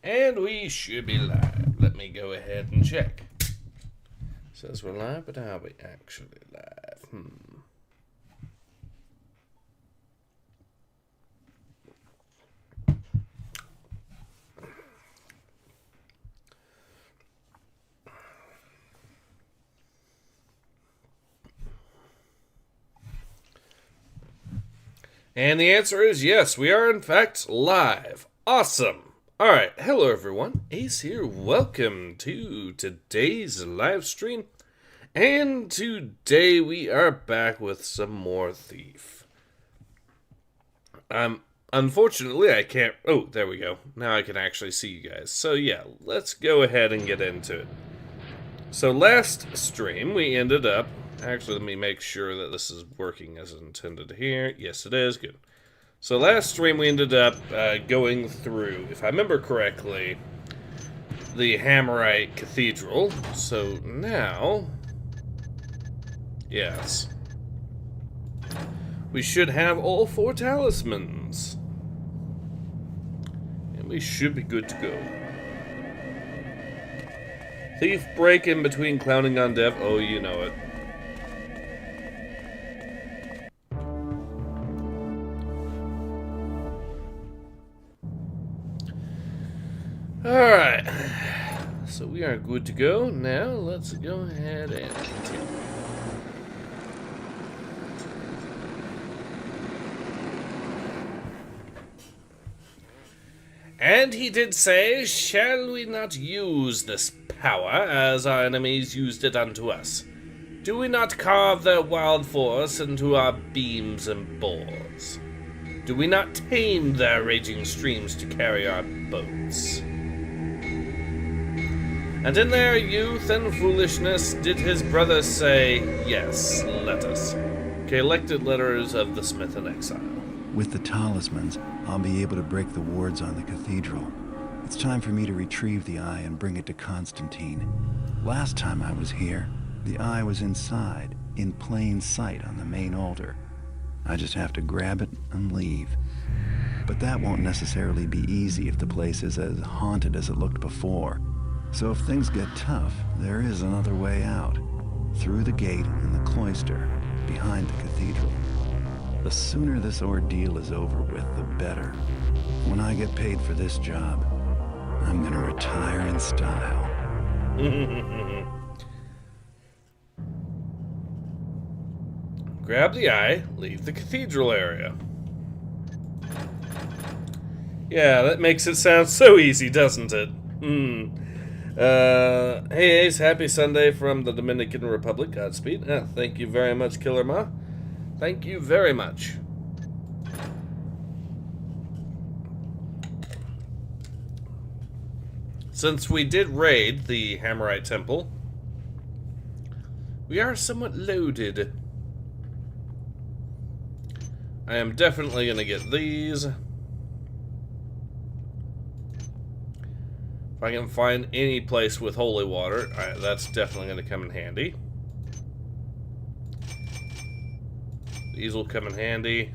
And we should be live. Let me go ahead and check. Says we're live, but are we actually live? And the answer is yes, we are in fact live. Awesome. Alright, hello everyone. Ace here. Welcome to today's live stream. And today we are back with some more Thief. Unfortunately I can't... Oh, there we go. Now I can actually see you guys. So yeah, let's go ahead and get into it. So last stream we ended up... Actually, let me make sure that this is working as intended here. Yes, it is. Good. So last stream we ended up going through, if I remember correctly, the Hammerite Cathedral. So now... Yes. We should have all 4 talismans. And we should be good to go. Thief break in between clowning on dev. Oh, you know it. Alright, so we are good to go. Now, let's go ahead and continue. And he did say, shall we not use this power as our enemies used it unto us? Do we not carve their wild force into our beams and boards? Do we not tame their raging streams to carry our boats? And in their youth and foolishness did his brothers say, yes, let us. Collected letters of the Smith in exile. With the talismans, I'll be able to break the wards on the cathedral. It's time for me to retrieve the eye and bring it to Constantine. Last time I was here, the eye was inside, in plain sight on the main altar. I just have to grab it and leave. But that won't necessarily be easy if the place is as haunted as it looked before. So if things get tough, there is another way out. Through the gate in the cloister, behind the cathedral. The sooner this ordeal is over with, the better. When I get paid for this job, I'm gonna retire in style. Grab the eye, leave the cathedral area. Yeah, that makes it sound so easy, doesn't it? Hey Ace, happy Sunday from the Dominican Republic. Godspeed. Thank you very much, Killer Ma. Thank you very much. Since we did raid the Hammerite Temple, we are somewhat loaded. I am definitely going to get these. If I can find any place with holy water, that's definitely going to come in handy. These will come in handy.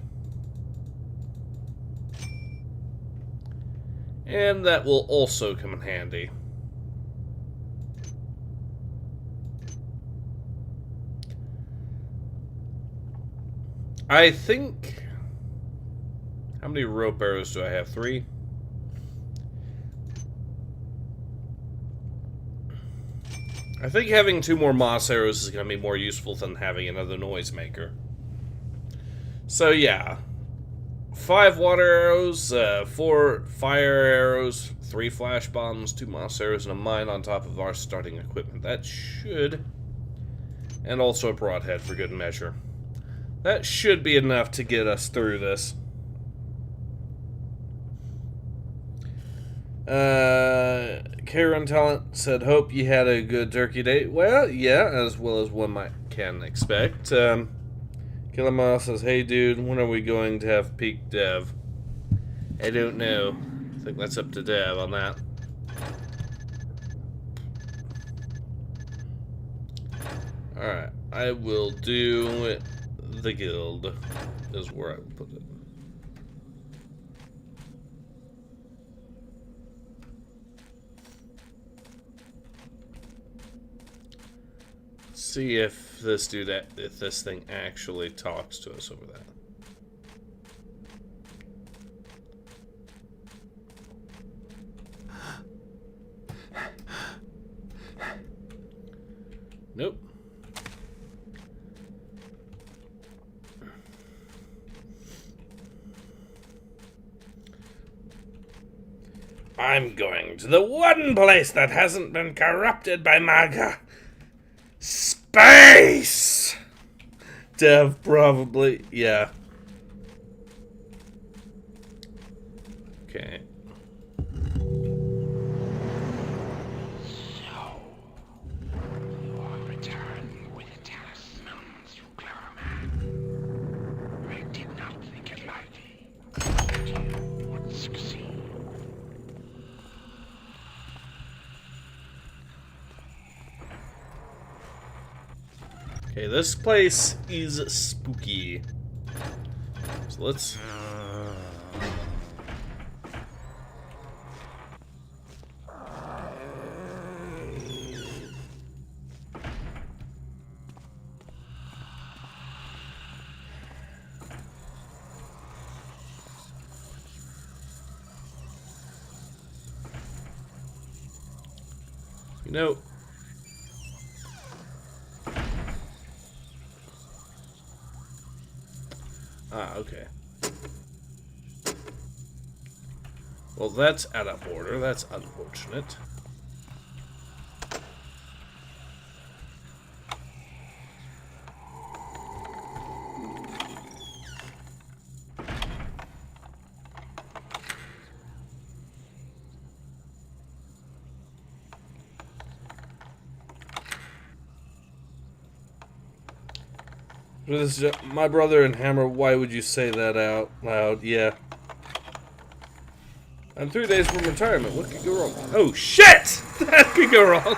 And that will also come in handy. I think... How many rope arrows do I have? 3? I think having 2 more moss arrows is going to be more useful than having another noisemaker. So yeah, 5 water arrows, 4 fire arrows, 3 flash bombs, 2 moss arrows, and a mine on top of our starting equipment. That should... And also a broadhead for good measure. That should be enough to get us through this. CIARAN Talent said, hope you had a good turkey day. Well, yeah, as well as one can expect. Killer Moss says, hey dude, when are we going to have peak dev? I don't know. I think that's up to dev on that. Alright, I will do the guild, is where I will put it. see if this dude, if this thing actually talks to us over that. Nope. I'm going to the one place that hasn't been corrupted by MAGA. Space! Dev, probably. Yeah. Okay. Okay, this place is spooky. So let's... You know... Ah, okay. Well, that's out of order. That's unfortunate. My brother and Hammer, why would you say that out loud? Yeah. I'm 3 days from retirement. What could go wrong? Oh, shit! That could go wrong.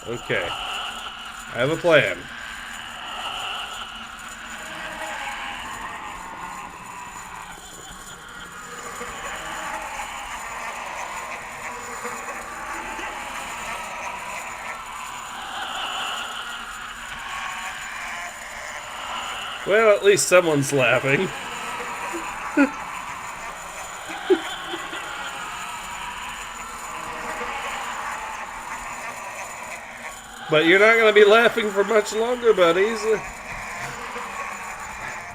Okay. I have a plan. Well, at least someone's laughing. But you're not going to be laughing for much longer, buddies.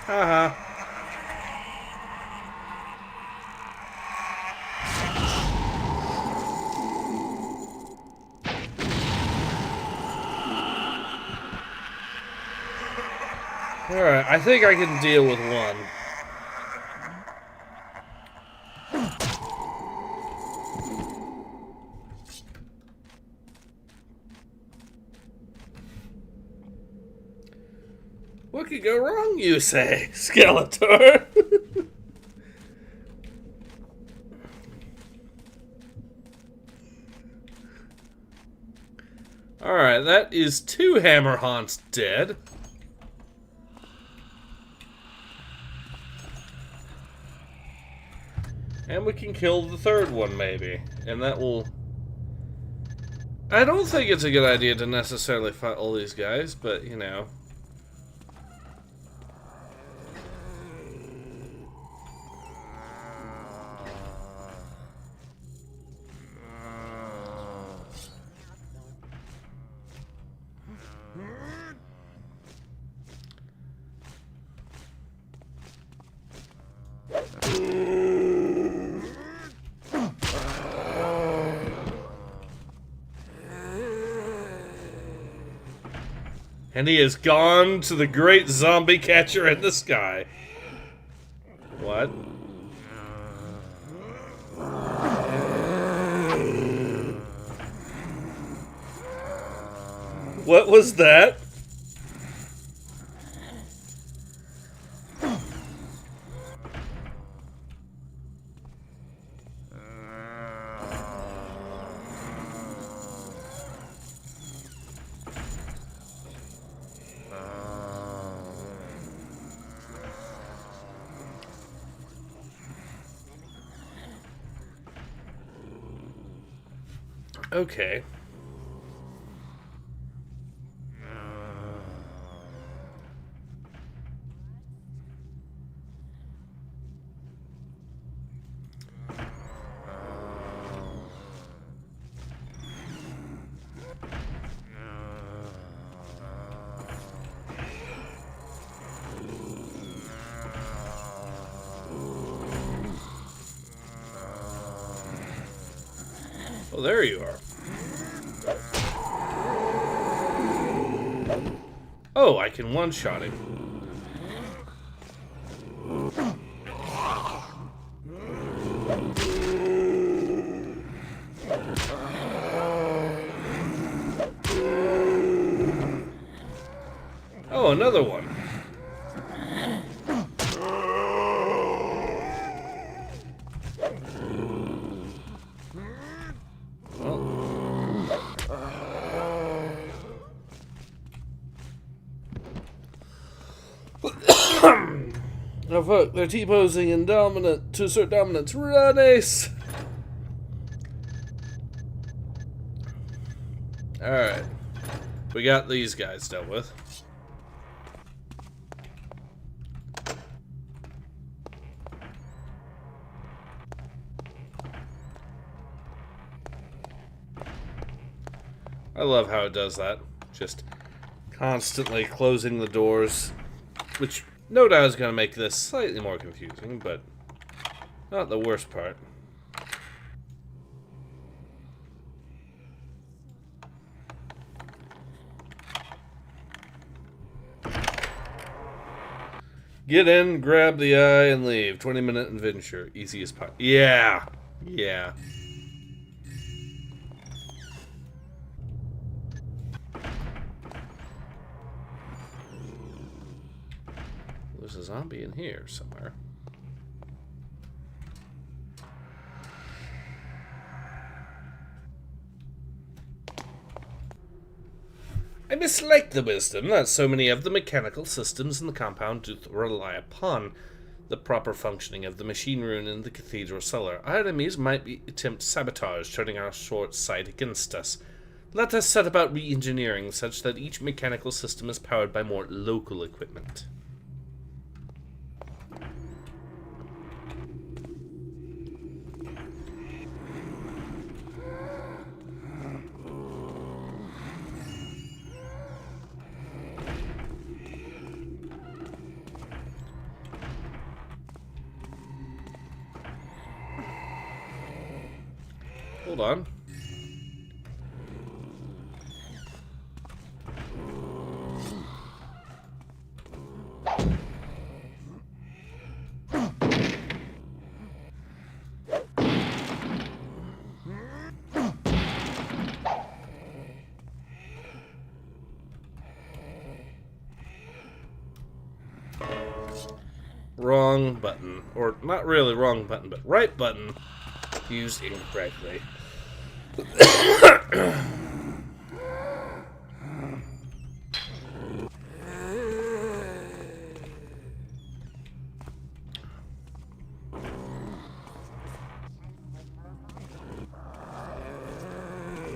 Haha. Alright, I think I can deal with one. What could go wrong, you say, Skeletor? Alright, that is 2 Hammer Haunts dead. And we can kill the 3rd one, maybe. And that will... I don't think it's a good idea to necessarily fight all these guys, but, you know... And he has gone to the great zombie catcher in the sky. What? What was that? Okay. Oh, there you are. Oh, I can one-shot him. Oh, another one. Oh fuck, they're T-posing and dominant to assert dominance. Run, Ace! Alright. We got these guys dealt with. I love how it does that. Just constantly closing the doors, which no doubt is going to make this slightly more confusing, but not the worst part. Get in, grab the eye, and leave. 20-minute adventure. Easy as pie. Yeah. Yeah. There's a zombie in here somewhere. I mislike the wisdom that so many of the mechanical systems in the compound do rely upon the proper functioning of the machine room in the cathedral cellar. Our enemies might attempt sabotage, turning our short sight against us. Let us set about re-engineering such that each mechanical system is powered by more local equipment. Hold on. Wrong button. Or not really wrong button, but right button used incorrectly.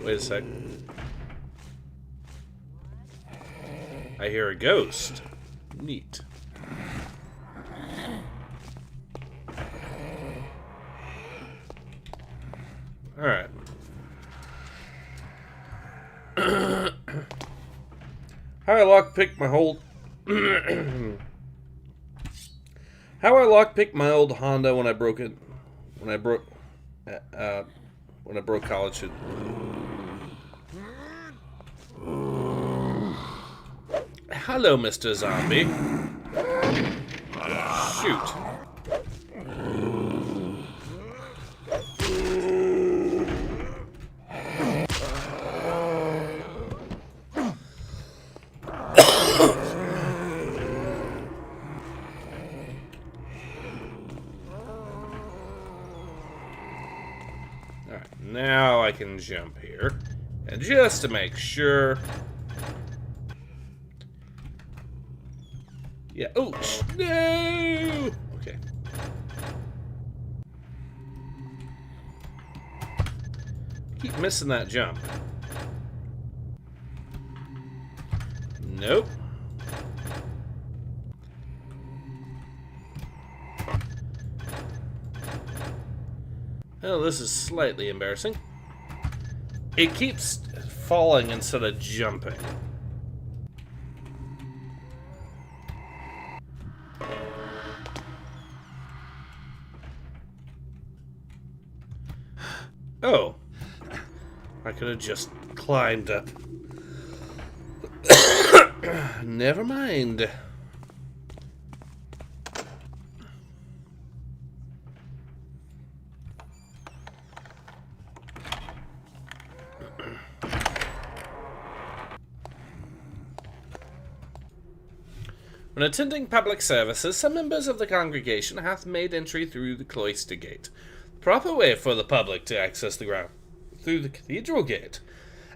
Wait a sec. I hear a ghost. Neat. Alright. How I lockpicked my whole How I lockpicked my old Honda when I broke it when I broke college. Hello, Mr. Zombie. Shoot. Alright, now I can jump here. And just to make sure... Yeah, oh, no! Okay. Keep missing that jump. Nope. Oh, this is slightly embarrassing. It keeps falling instead of jumping. Oh. I could have just climbed up. Never mind. When attending public services, some members of the congregation hath made entry through the cloister gate. The proper way for the public to access the ground through the cathedral gate.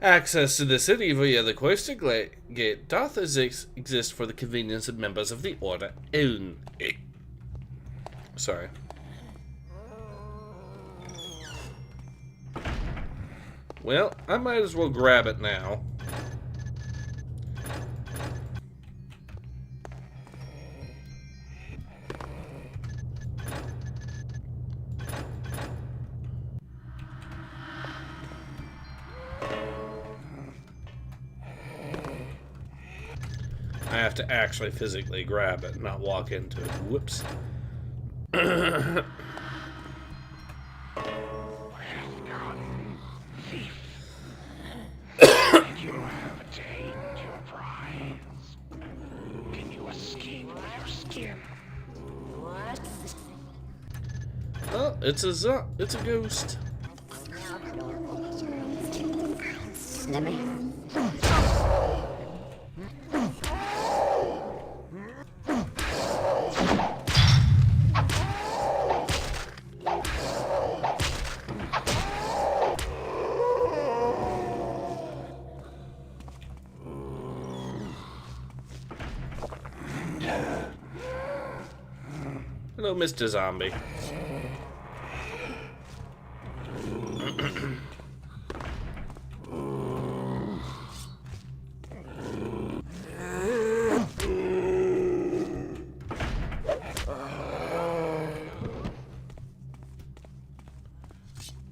Access to the city via the cloister gate doth exist for the convenience of members of the order only. Sorry. Well, I might as well grab it now. I have to actually physically grab it, not walk into it. Whoops. Oh, it's a ghost. Hello, Mr. Zombie.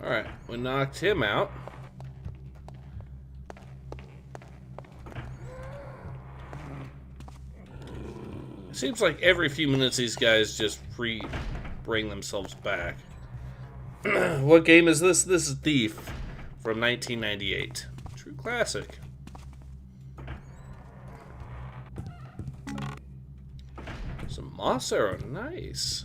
Alright, we knocked him out. Seems like every few minutes these guys just bring themselves back. What game is this? This is Thief from 1998. True classic. Some moss arrow, nice.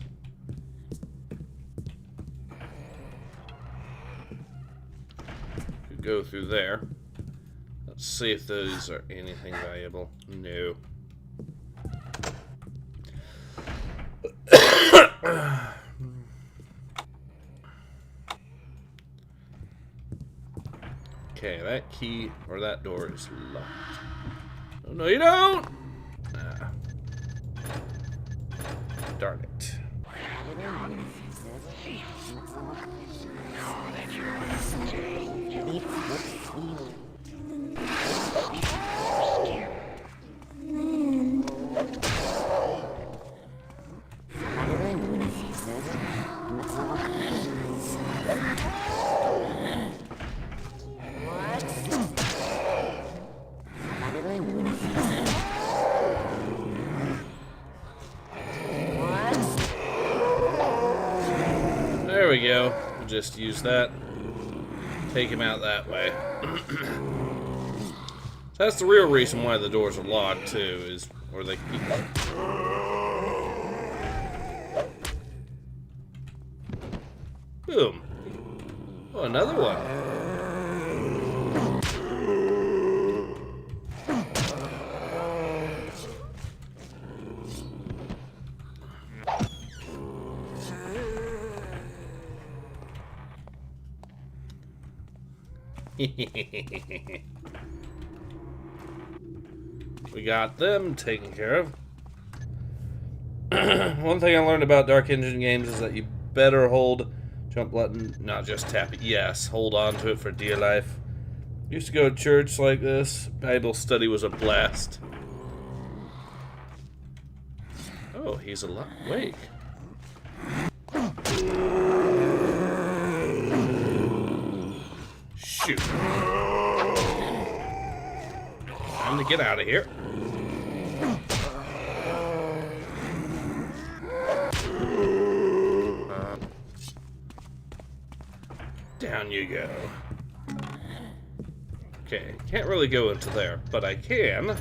Could go through there. Let's see if those are anything valuable. No. Okay, that key or that door is locked. Oh, no, you don't! Ah. Darn it. There we go. We'll just use that. Take him out that way. So that's the real reason why the doors are locked too, is or they keep. Boom. Oh, another one. We got them taken care of. One thing I learned about Dark Engine games is that you better hold Jump button, not just tap it. Yes, hold on to it for dear life. Used to go to church like this. Bible study was a blast. Oh, he's awake. Shoot. Time to get out of here. Down you go. Okay, can't really go into there, but I can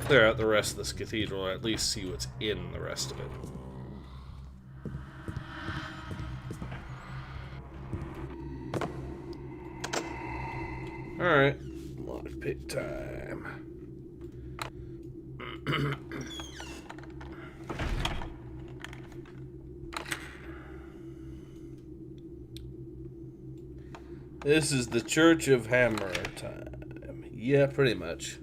clear out the rest of this cathedral, or at least see what's in the rest of it. Alright, lockpick time. This is the Church of Hammer time. Yeah, pretty much.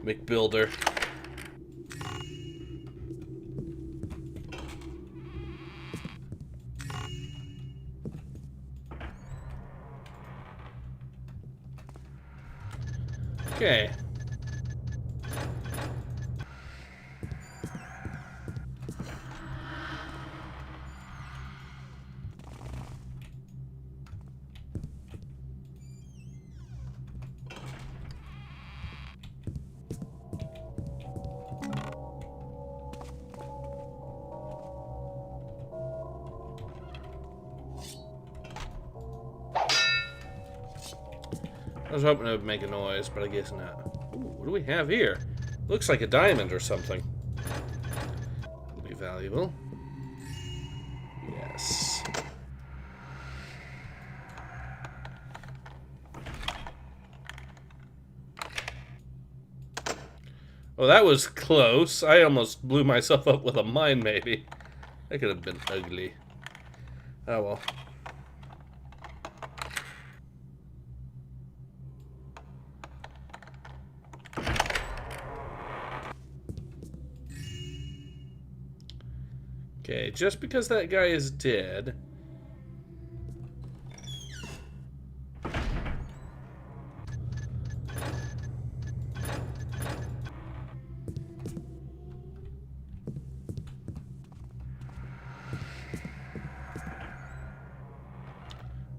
McBuilder. Okay. I was hoping it would make a noise, but I guess not. Ooh, what do we have here? Looks like a diamond or something. Will be valuable. Yes. Oh, that was close. I almost blew myself up with a mine, maybe. That could have been ugly. Oh well. Okay, just because that guy is dead.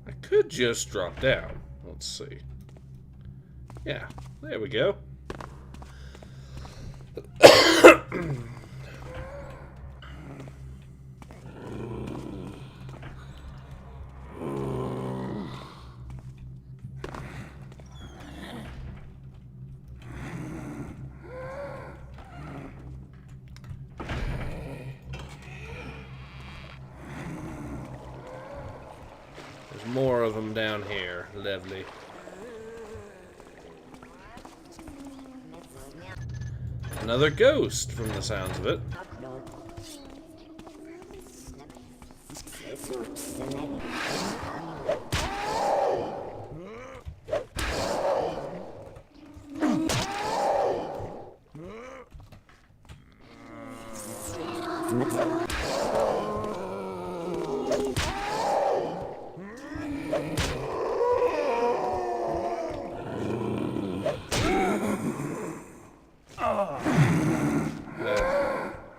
I could just drop down. Let's see. Yeah, there we go. More of them down here. Lovely. Another ghost from the sounds of it.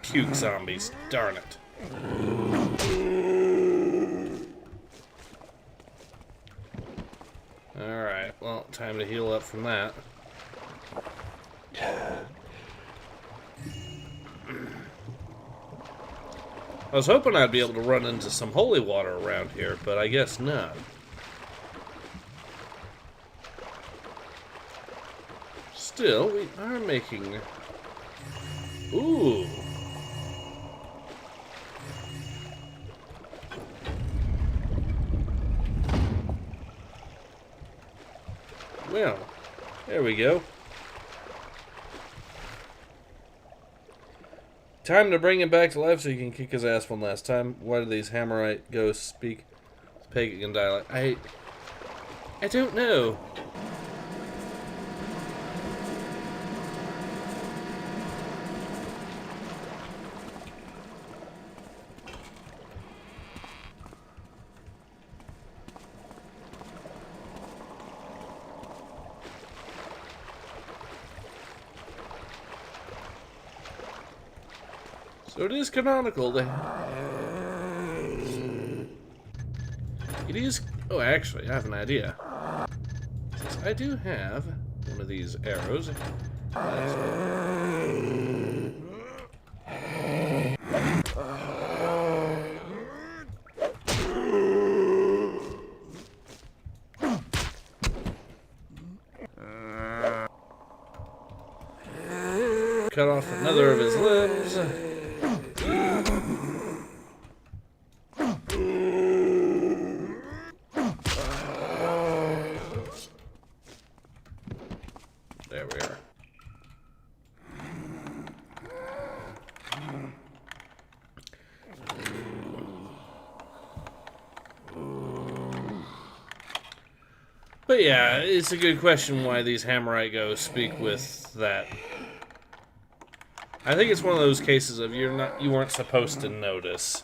Puke zombies, darn it. Alright, well, time to heal up from that. I was hoping I'd be able to run into some holy water around here, but I guess not. Still, we are making... Ooh! Well, there we go. Time to bring him back to life so you can kick his ass one last time. Why do these Hammerite ghosts speak pagan dialect? I don't know. So it is canonical. It is... Oh, actually, I have an idea. Since I do have one of these arrows. Cut off another of his limbs. There we are. But yeah, it's a good question why these Hammerite ghosts speak with that. I think it's one of those cases of you weren't supposed to notice.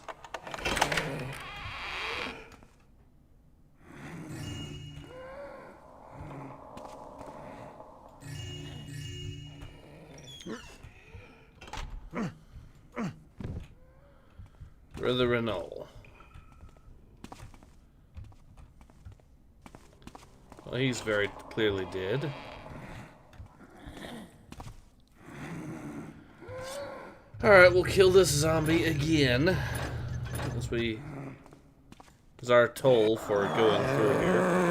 Reverend Norse. Well, he's very clearly dead. Alright, we'll kill this zombie again. As our toll for going through here.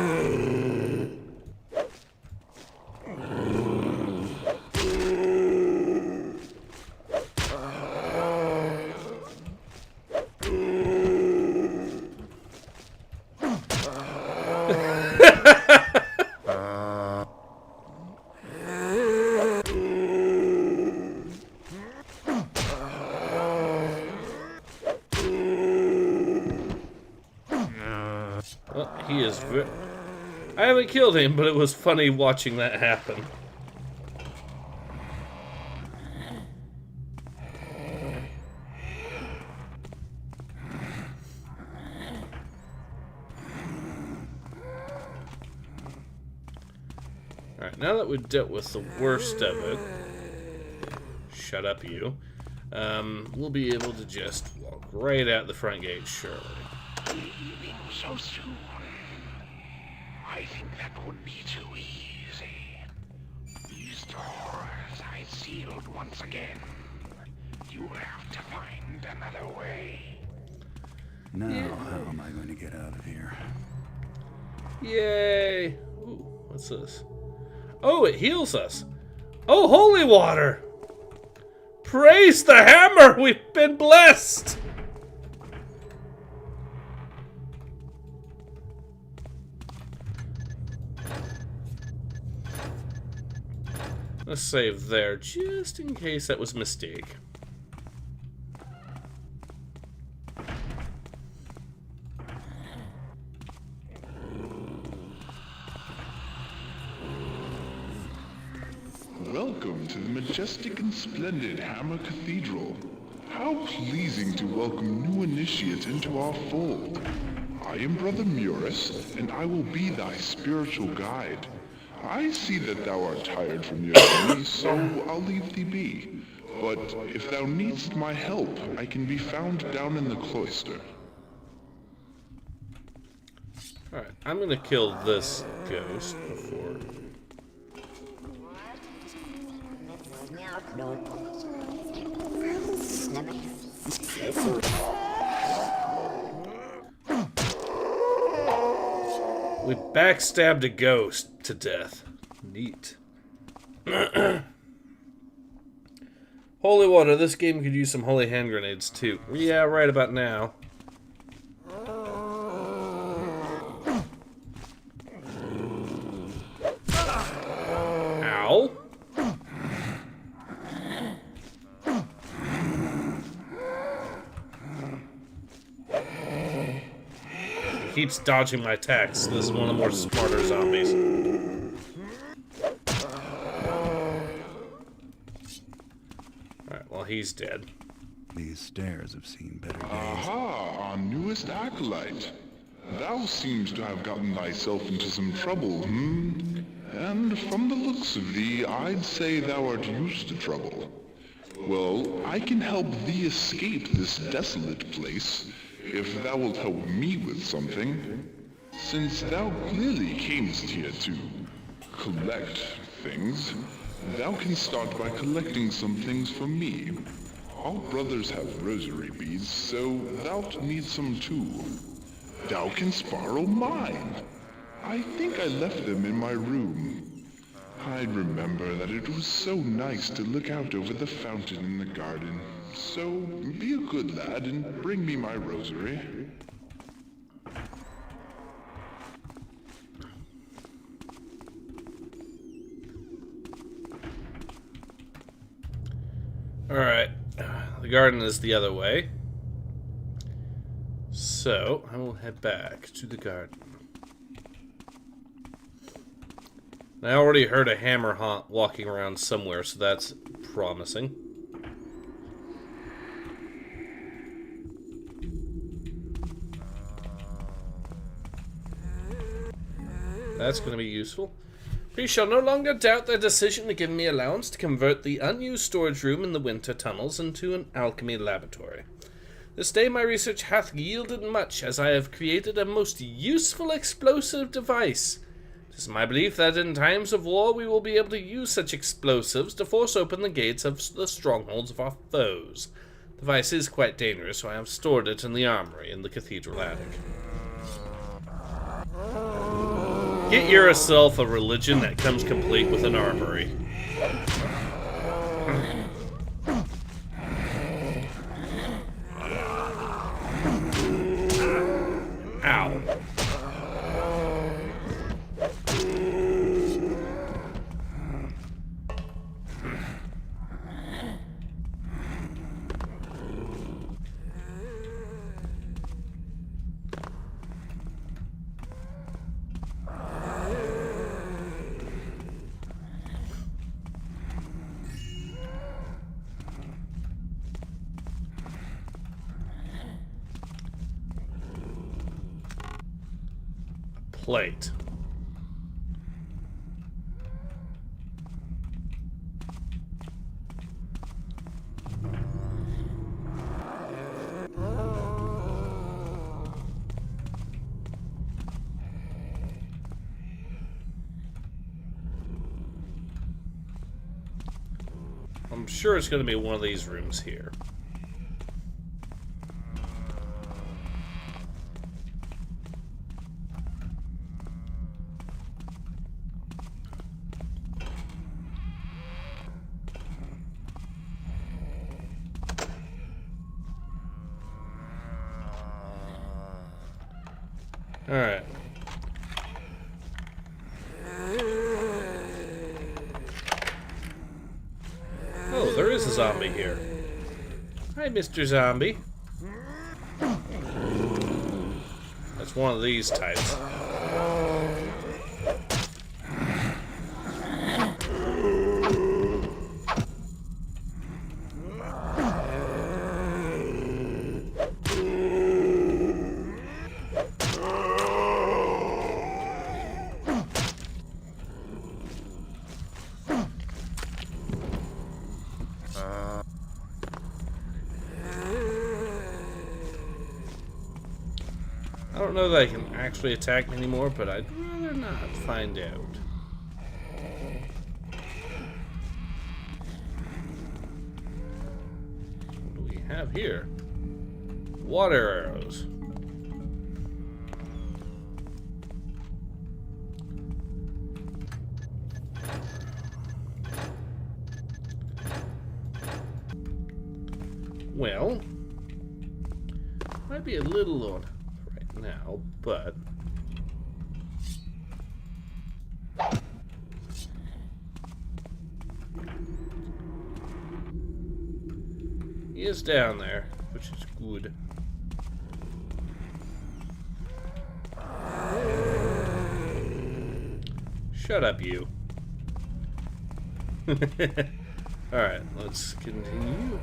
He is I haven't killed him, but it was funny watching that happen. Alright, now that we've dealt with the worst of it, shut up you, we'll be able to just walk right out the front gate, surely. Leaving so soon. I think that would be too easy. These doors I sealed once again. You have to find another way. Now, how am I going to get out of here? Yay! Ooh, what's this? Oh, it heals us. Oh, holy water! Praise the hammer! We've been blessed! Let's save there, just in case that was a mistake. Welcome to the majestic and splendid Hammer Cathedral. How pleasing to welcome new initiates into our fold. I am Brother Muris, and I will be thy spiritual guide. I see that thou art tired from your journey, so I'll leave thee be. But if thou needst my help, I can be found down in the cloister. Alright, I'm gonna kill this ghost before... We backstabbed a ghost to death. Neat. Holy water, this game could use some holy hand grenades too. Yeah, right about now. Ow. He keeps dodging my attacks. This is one of the more smarter zombies. Alright, well, he's dead. These stairs have seen better days. Aha, our newest acolyte. Thou seems to have gotten thyself into some trouble, And from the looks of thee, I'd say thou art used to trouble. Well, I can help thee escape this desolate place, if thou wilt help me with something. Since thou clearly camest here to collect things, thou can start by collecting some things for me. All brothers have rosary beads, so thou'lt need some too. Thou canst borrow mine. I think I left them in my room. I remember that it was so nice to look out over the fountain in the garden. So be a good lad and bring me my rosary. Alright, the garden is the other way. So, I will head back to the garden. I already heard a hammer haunt walking around somewhere, so that's promising. That's going to be useful. We shall no longer doubt their decision to give me allowance to convert the unused storage room in the winter tunnels into an alchemy laboratory. This day my research hath yielded much, as I have created a most useful explosive device. It is my belief that in times of war we will be able to use such explosives to force open the gates of the strongholds of our foes. The device is quite dangerous, so I have stored it in the armory in the cathedral attic. Get yourself a religion that comes complete with an armory. Ow. Plate. I'm sure it's going to be one of these rooms here. Alright. Oh, there is a zombie here. Hi, Mr. Zombie. That's one of these types. I don't know that I can actually attack me anymore, but I'd rather not find out. What do we have here? Water arrows. Well, might be a little on right now, but he is down there, which is good. Shut up, you. Alright, let's continue.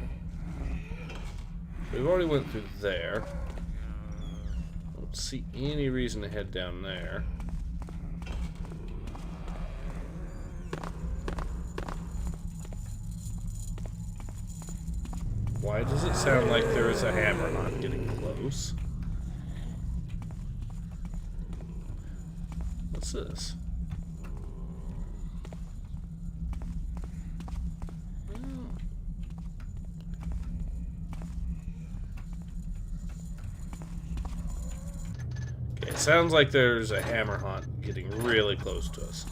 We've already went through there. Don't see any reason to head down there. Why does it sound like there is a hammer not getting close? What's this? Okay, it sounds like there's a hammer haunt getting really close to us.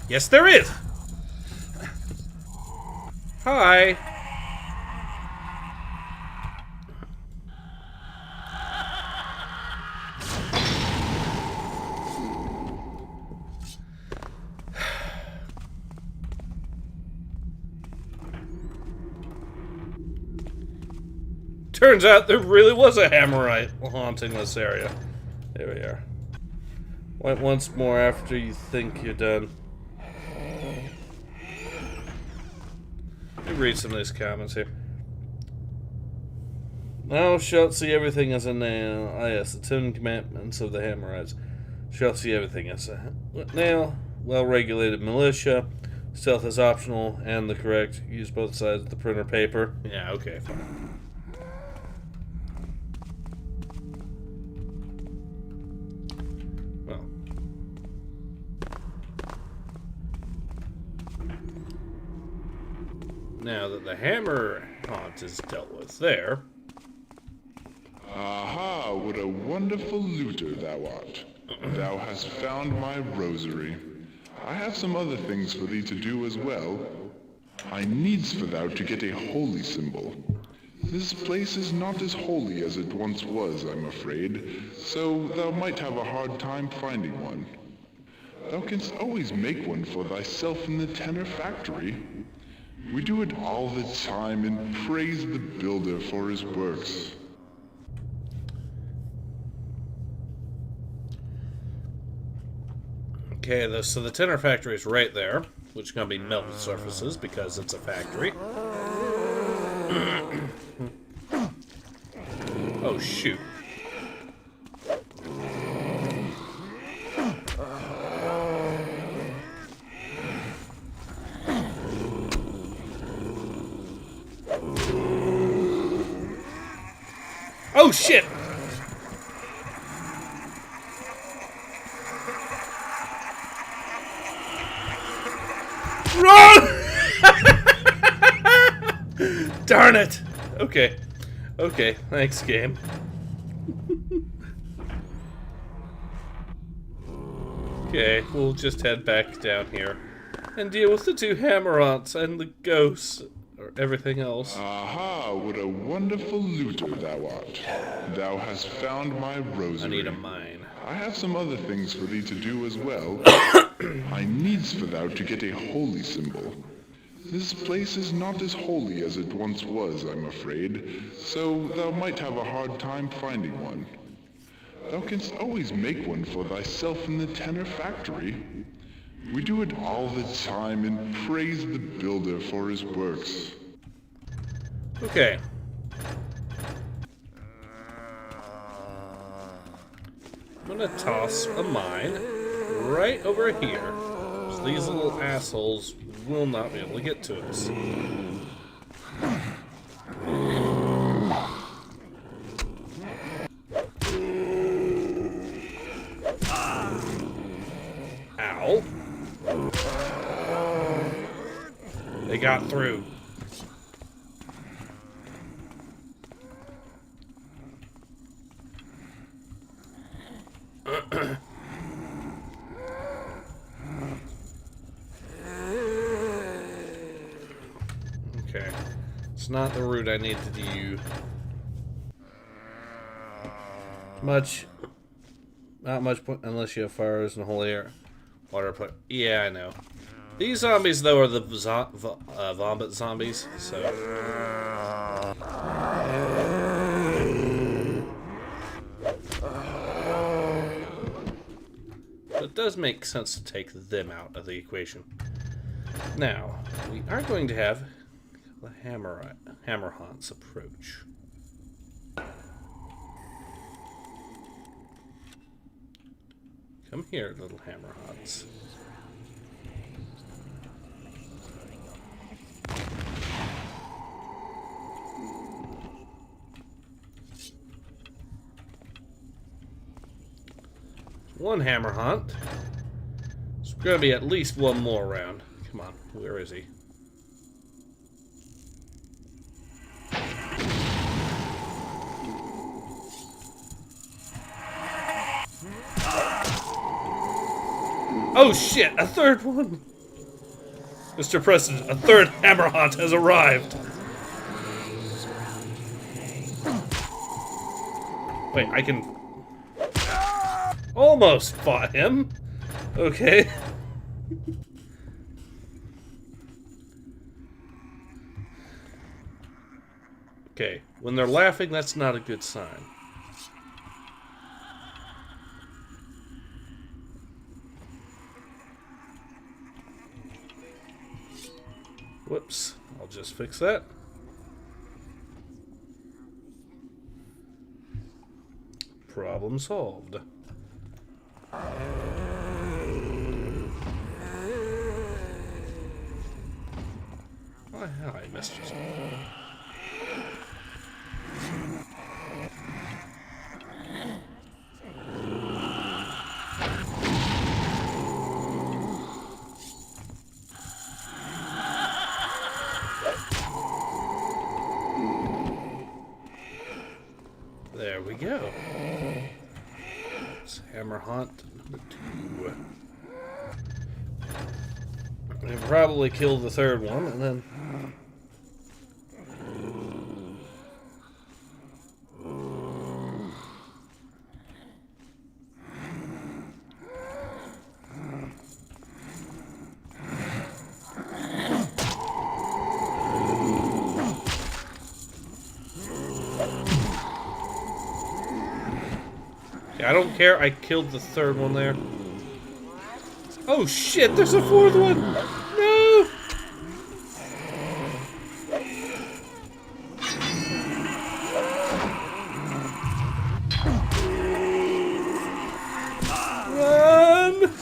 Yes, there is! Hi! Turns out there really was a hammerite haunting this area. There we are. Wait once more after you think you're done. Let me read some of these comments here. Thou shalt see everything as a nail. Ah yes, the 10 commandments of the Hammerites. Shall see everything as a nail. Well-regulated militia. Stealth is optional and the correct. Use both sides of the printer paper. Yeah, okay, fine. Well. Now that the hammer haunt is dealt with there. Aha, what a wonderful looter thou art. Thou hast found my rosary. I have some other things for thee to do as well. I needs for thou to get a holy symbol. This place is not as holy as it once was, I'm afraid, so thou might have a hard time finding one. Thou canst always make one for thyself in the Tenor factory. We do it all the time and praise the builder for his works. Okay, so the Tenor factory is right there, which is going to be melted surfaces because it's a factory. Oh, shoot. Oh, shit! Run! Darn it! Okay. Okay, thanks, game. Okay, we'll just head back down here and deal with the 2 hammer-ons and the ghosts, or everything else. Aha, what a wonderful looter thou art. Thou hast found my rosary. I need a mine. I have some other things for thee to do as well. I needs for thou to get a holy symbol. This place is not as holy as it once was, I'm afraid, so thou might have a hard time finding one. Thou canst always make one for thyself in the Tenor factory. We do it all the time and praise the builder for his works. Okay. I'm gonna toss a mine right over here, so these little assholes will not be able to get to us. Ow. They got through. Okay. It's not the route I need to do. Not much point unless you have fires and holy air. Water play. Yeah, I know. These zombies, though, are the vomit zombies, so. It does make sense to take them out of the equation. Now, we are going to have the hammer haunts approach. Come here, little hammer haunts. one hammer hunt. It's gonna be at least one more round. Come on, where is he? Oh shit, a third one! Mr. President, a third hammer hunt has arrived! Wait, I can... Almost fought him! Okay. Okay, when they're laughing, that's not a good sign. Whoops, I'll just fix that. Problem solved. Why have I missed you? There we go. It's hammer hunt number 2. We'll probably kill the third one and then... I don't care, I killed the third one there. Oh shit, there's a fourth one! No! Run!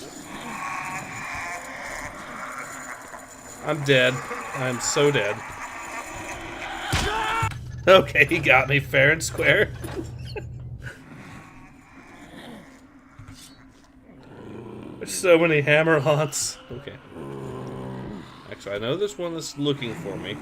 I'm dead. I'm so dead. Okay, he got me fair and square. There's so many hammer haunts. Okay. Actually, I know this one is looking for me.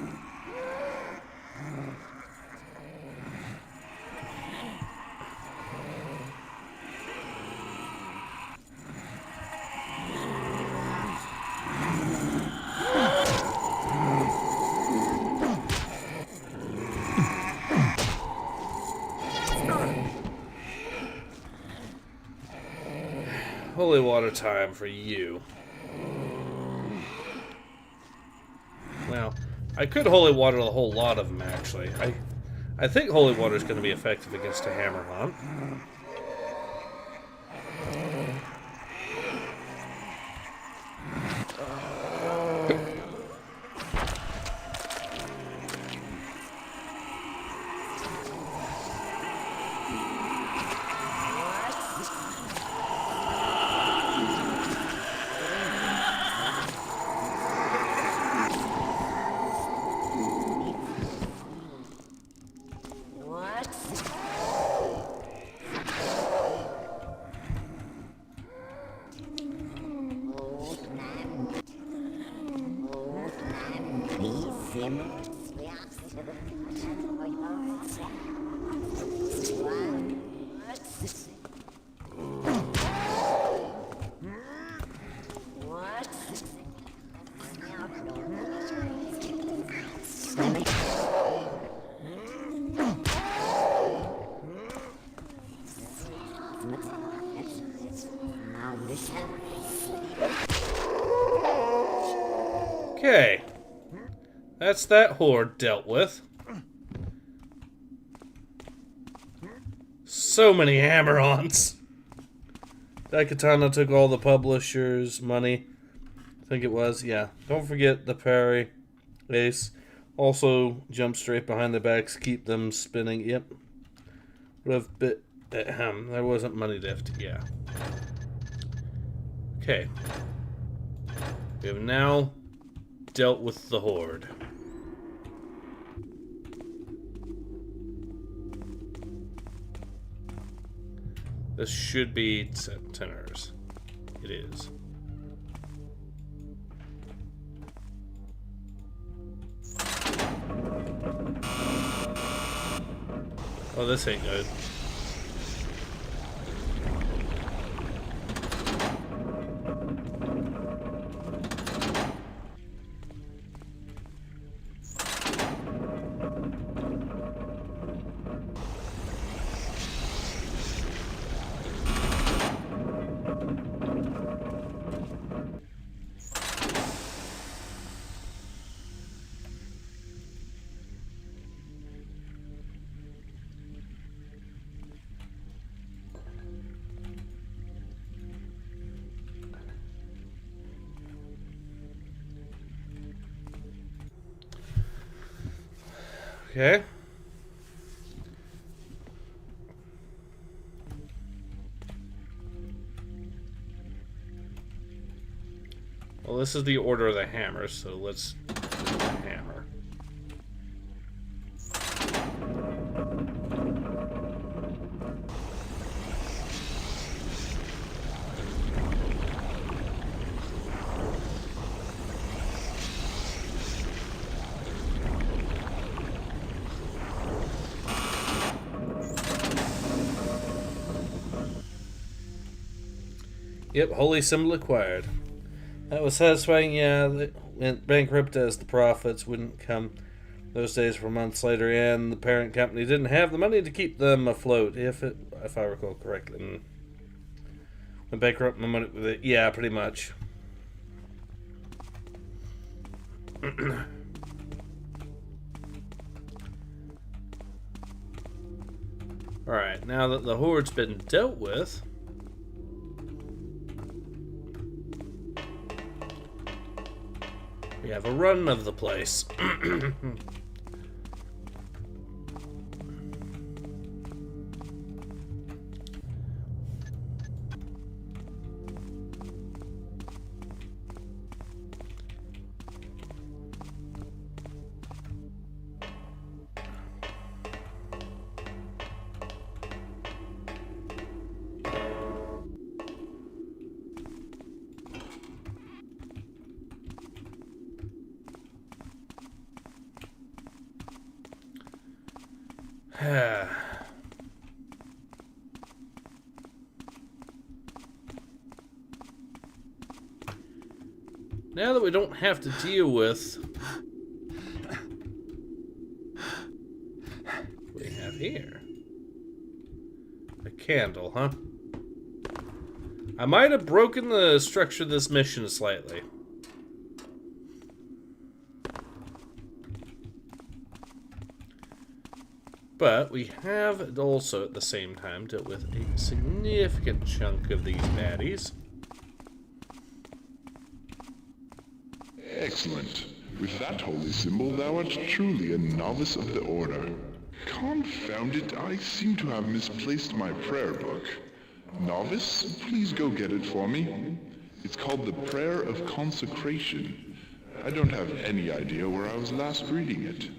Holy water time for you. Well, I could holy water a whole lot of them, actually. I think holy water is going to be effective against a hammer hunt. Okay. That's that horde dealt with. So many hammer-ons. Daikatana took all the publishers' money. I think it was, yeah. Don't forget the parry. Ace. Also, jump straight behind the backs. Keep them spinning. Yep. Would have bit... there wasn't money left. Yeah. Okay. We have now dealt with the horde. This should be tenors. It is. Oh, this ain't good. Okay. Well, this is the order of the hammer, so let's do the hammer. Yep, holy symbol acquired. That was satisfying, yeah. They went bankrupt as the profits wouldn't come those days for months later, and the parent company didn't have the money to keep them afloat, if I recall correctly. Went bankrupt, my money with it. Yeah, pretty much. Alright, now that the horde's been dealt with, we have a run of the place. Now that we don't have to deal with what we have here. A candle, huh? I might have broken the structure of this mission slightly. But we have also at the same time dealt with a significant chunk of these baddies. Excellent. With that holy symbol, thou art truly a novice of the Order. Confound it, I seem to have misplaced my prayer book. Novice, please go get it for me. It's called the Prayer of Consecration. I don't have any idea where I was last reading it.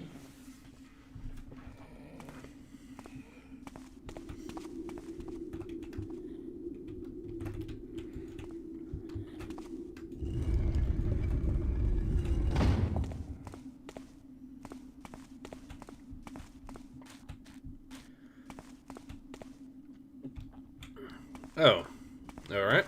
Oh, all right.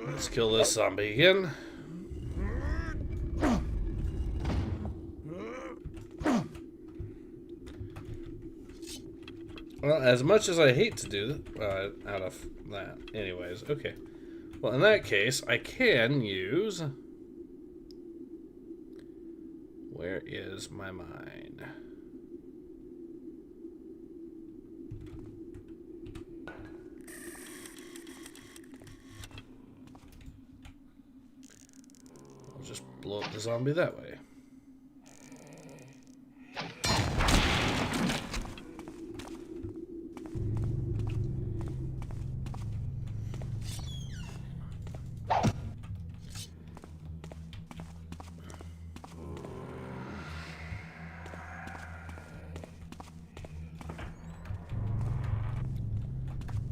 Let's kill this zombie again. Well, as much as I hate to do out of that. Anyways, okay. Well, in that case, I can use... Where is my mind? the zombie that way.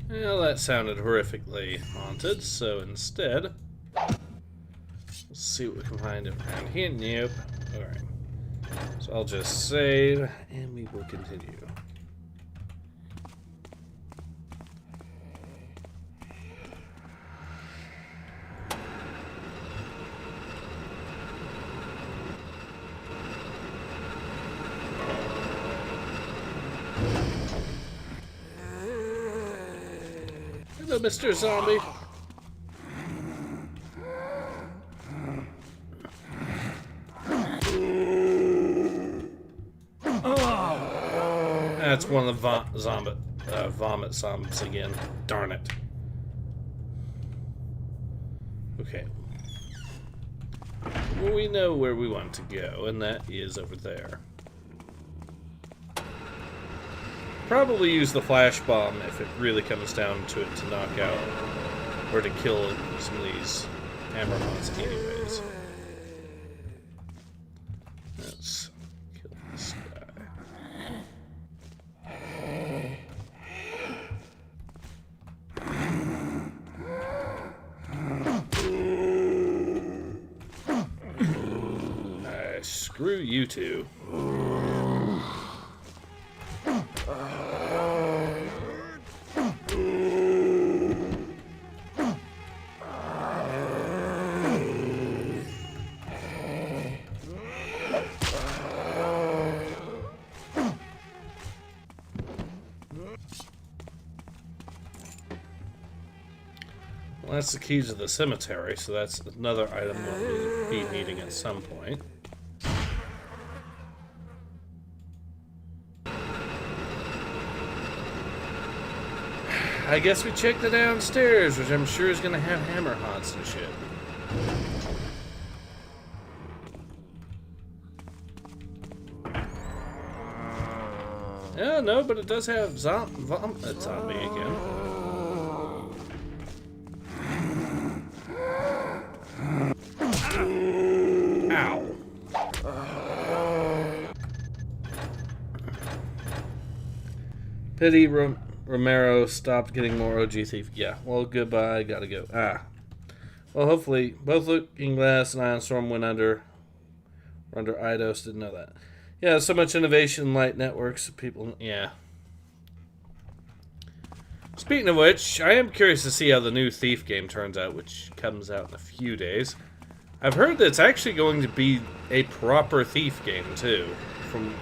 Well, that sounded horrifically haunted, so instead, we'll see what we can find around here. Nope. Alright. So I'll just save, and we will continue. Hello, Mr. Zombie. That's one of the vomit zombies again. Darn it. Okay. Well, we know where we want to go, and that is over there. Probably use the flash bomb if it really comes down to it to knock out or to kill some of these hammer mods anyways. Let's kill this guy. Screw you two. Well, that's the key to the cemetery, so that's another item we'll be needing at some point. I guess we check the downstairs, which I'm sure is going to have hammer haunts and shit. Yeah, no, but it does have zombie again. Ow. Pity Romero stopped getting more OG Thief. Yeah, well, goodbye. Gotta go. Well, hopefully, both Looking Glass and Ion Storm went under IDOS. Didn't know that. Yeah, so much innovation in light networks. People, yeah. Speaking of which, I am curious to see how the new Thief game turns out, which comes out in a few days. I've heard that it's actually going to be a proper Thief game, too, from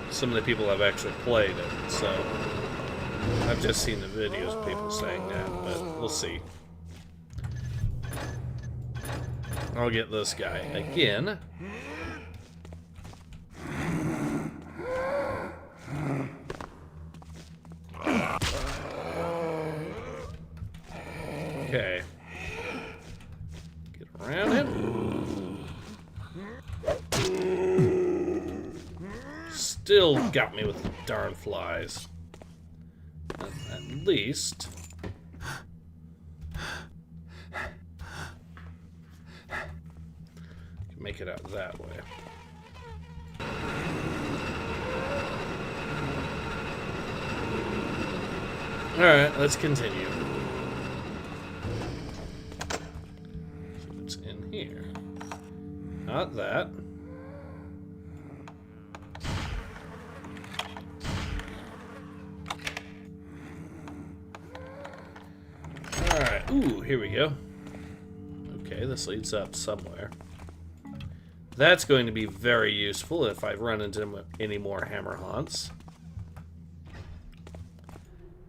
some of the people I've actually played it, so I've just seen the videos of people saying that, but we'll see. I'll get this guy again. Okay. Get around him. Still got me with the darn flies. At least. Can make it out that way. Alright, let's continue. So it's in here. Not that. Alright, ooh, here we go. Okay, this leads up somewhere. That's going to be very useful if I run into any more hammer haunts.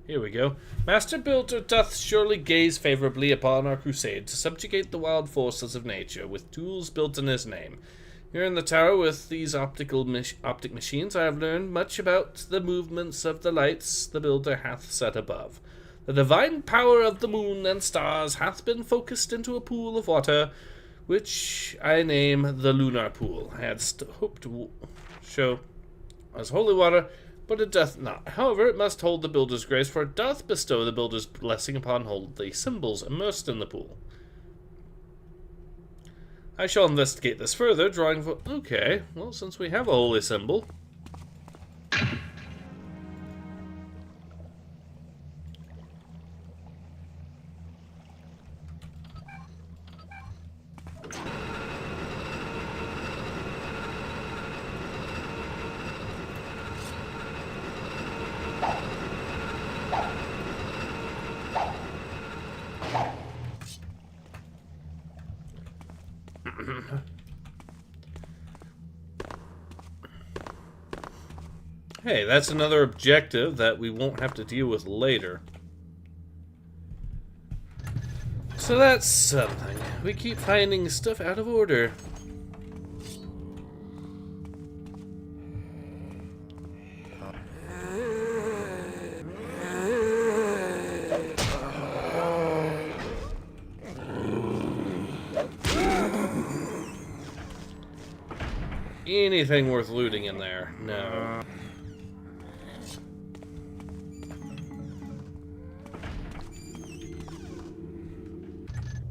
Here we go. Master Builder doth surely gaze favorably upon our crusade to subjugate the wild forces of nature with tools built in his name. Here in the tower with these optic machines I have learned much about the movements of the lights the builder hath set above. The divine power of the moon and stars hath been focused into a pool of water, which I name the Lunar Pool. I had hoped to show as holy water, but it doth not. However, it must hold the builder's grace, for it doth bestow the builder's blessing upon holy symbols immersed in the pool. I shall investigate this further, drawing for... Okay, well, since we have a holy symbol... Hey, that's another objective that we won't have to deal with later. So that's something. We keep finding stuff out of order. Anything worth looting in there? No.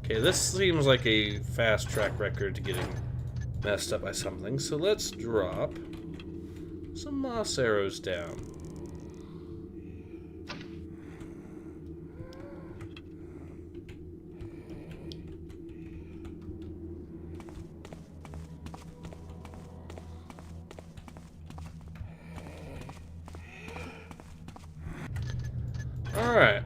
Okay, this seems like a fast track record to getting messed up by something, so let's drop some moss arrows down. Alright.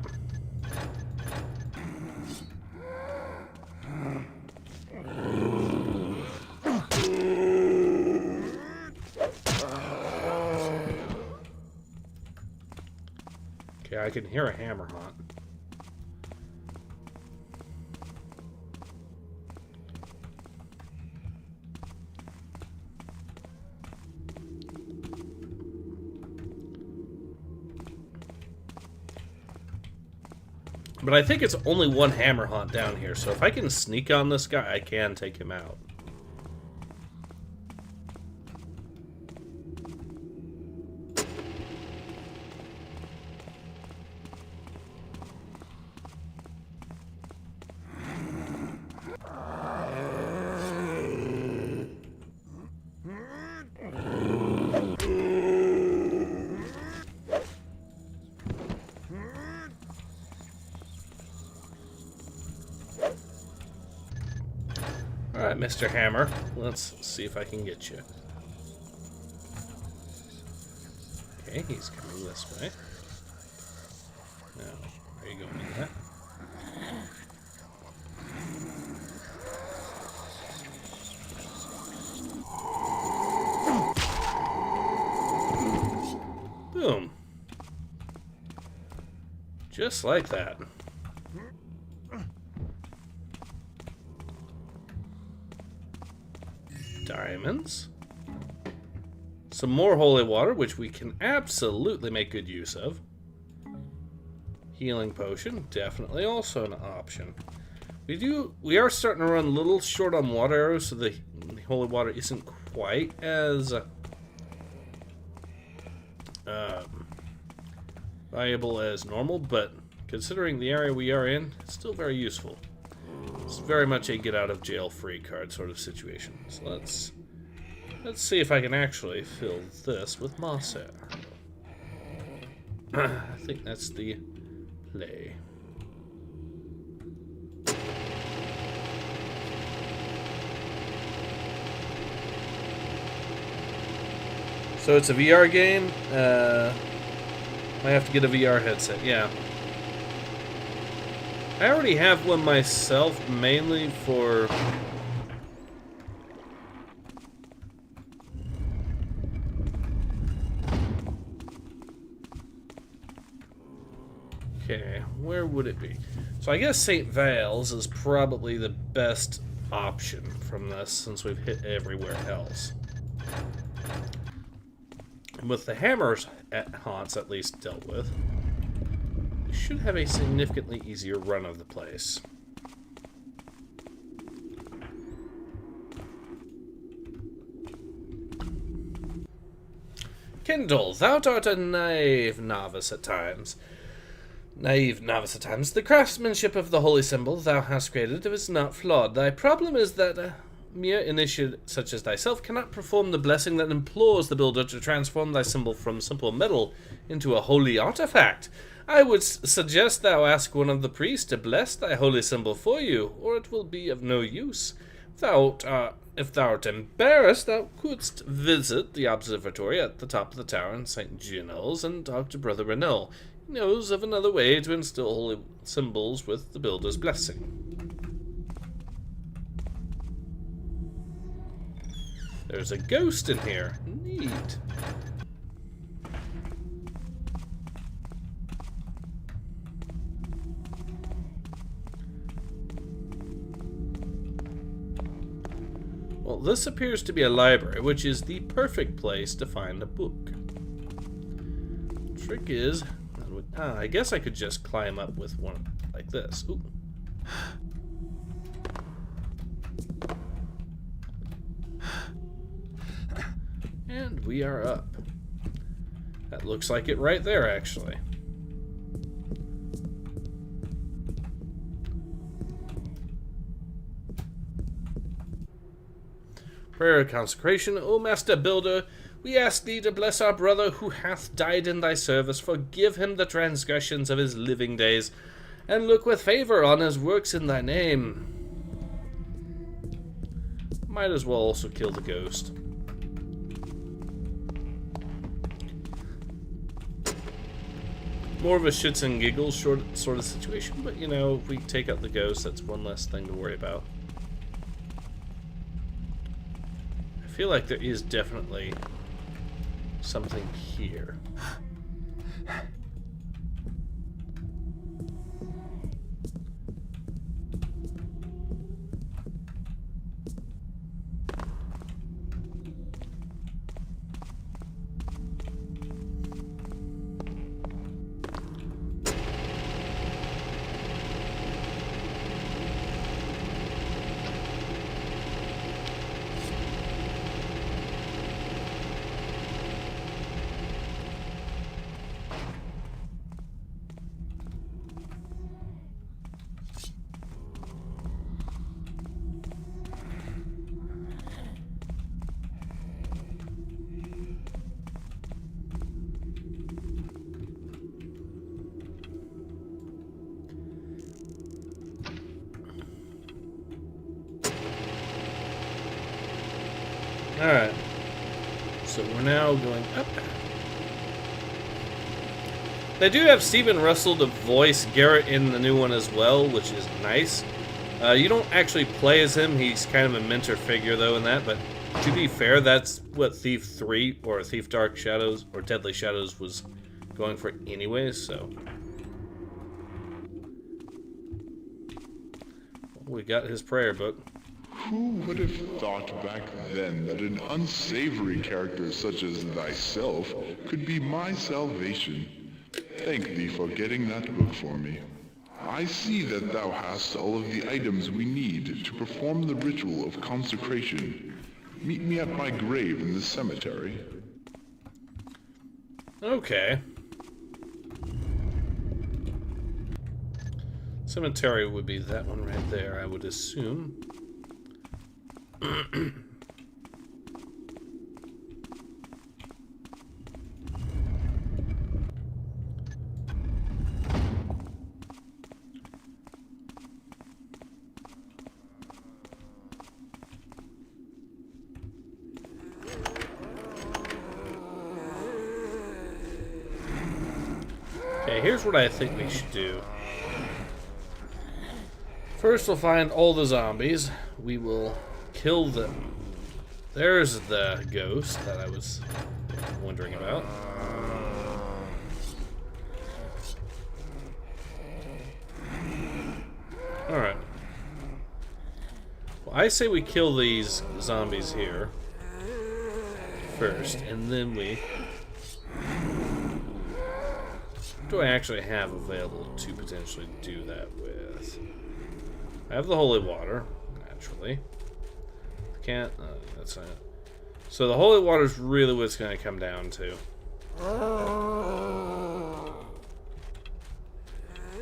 Okay, I can hear a hammer haunt. But I think it's only one hammer haunt down here, so if I can sneak on this guy, I can take him out. Alright, Mr. Hammer. Let's see if I can get you. Okay, he's coming this way. Now, are you going in that? Boom. Just like that. Diamonds. Some more holy water, which we can absolutely make good use of. Healing potion, definitely also an option. We are starting to run a little short on water arrows, so the holy water isn't quite as valuable as normal, but considering the area we are in, it's still very useful. It's very much a get out of jail free card sort of situation. So let's see if I can actually fill this with moss arrow. I think that's the play. So it's a VR game. I have to get a VR headset. Yeah. I already have one myself, mainly for... Okay, where would it be? So I guess St. Val's is probably the best option from this, since we've hit everywhere else. And with the hammers haunts at least dealt with, should have a significantly easier run of the place. Kindle, thou art a naive novice at times. The craftsmanship of the holy symbol thou hast created is not flawed. Thy problem is that a mere initiate such as thyself cannot perform the blessing that implores the builder to transform thy symbol from simple metal into a holy artifact. I would suggest thou ask one of the priests to bless thy holy symbol for you, or it will be of no use. If thou art embarrassed, thou couldst visit the observatory at the top of the tower in St. Gino's and talk to Brother Renault. He knows of another way to instill holy symbols with the builder's blessing. There's a ghost in here. Neat. Well, this appears to be a library, which is the perfect place to find a book. Trick is, I guess I could just climb up with one like this. Ooh. And we are up. That looks like it right there, actually. Prayer of consecration, O Master Builder, we ask thee to bless our brother who hath died in thy service, forgive him the transgressions of his living days, and look with favor on his works in thy name. Might as well also kill the ghost. More of a shits and giggles sort of situation, but you know, if we take out the ghost, that's one less thing to worry about. I feel like there is definitely something here. Alright, so we're now going up. They do have Stephen Russell to voice Garrett in the new one as well, which is nice. You don't actually play as him, he's kind of a mentor figure though in that, but to be fair, that's what Thief 3 or Thief Dark Shadows or Deadly Shadows was going for anyways, so. We got his prayer book. Who would have thought back then that an unsavory character such as thyself could be my salvation? Thank thee for getting that book for me. I see that thou hast all of the items we need to perform the ritual of consecration. Meet me at my grave in the cemetery. Okay. Cemetery would be that one right there, I would assume. Okay, here's what I think we should do. First, we'll find all the zombies. We will kill them. There's the ghost that I was wondering about. Alright. Well, I say we kill these zombies here first, and then we... What do I actually have available to potentially do that with? I have the holy water, naturally. Can't, that's not it. So the holy water is really what it's going to come down to.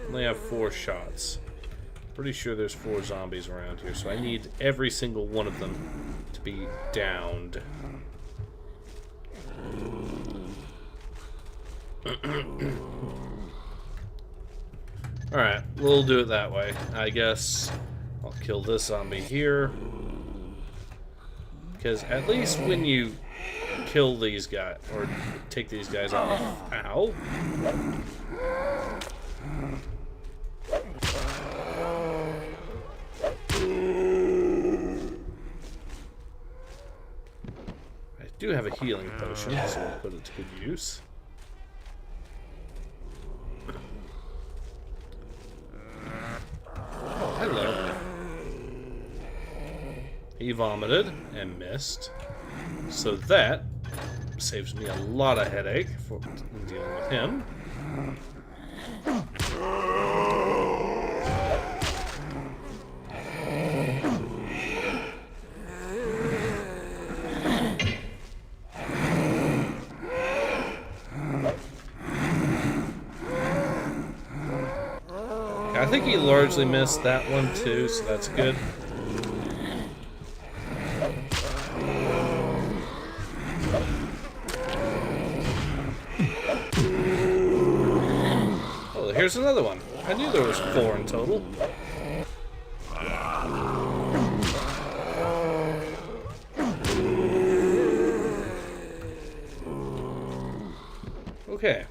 Only have 4 shots. Pretty sure there's 4 zombies around here, so I need every single one of them to be downed. Alright, we'll do it that way. I guess I'll kill this zombie here. Because at least when you kill these guys, or take these guys out. Ow. I do have a healing potion, so we'll put it to good use. Oh, hello. He vomited and missed. So that saves me a lot of headache for dealing with him. I think he largely missed that one too, so that's good. Oh, here's another one. I knew there was 4 in total. Okay.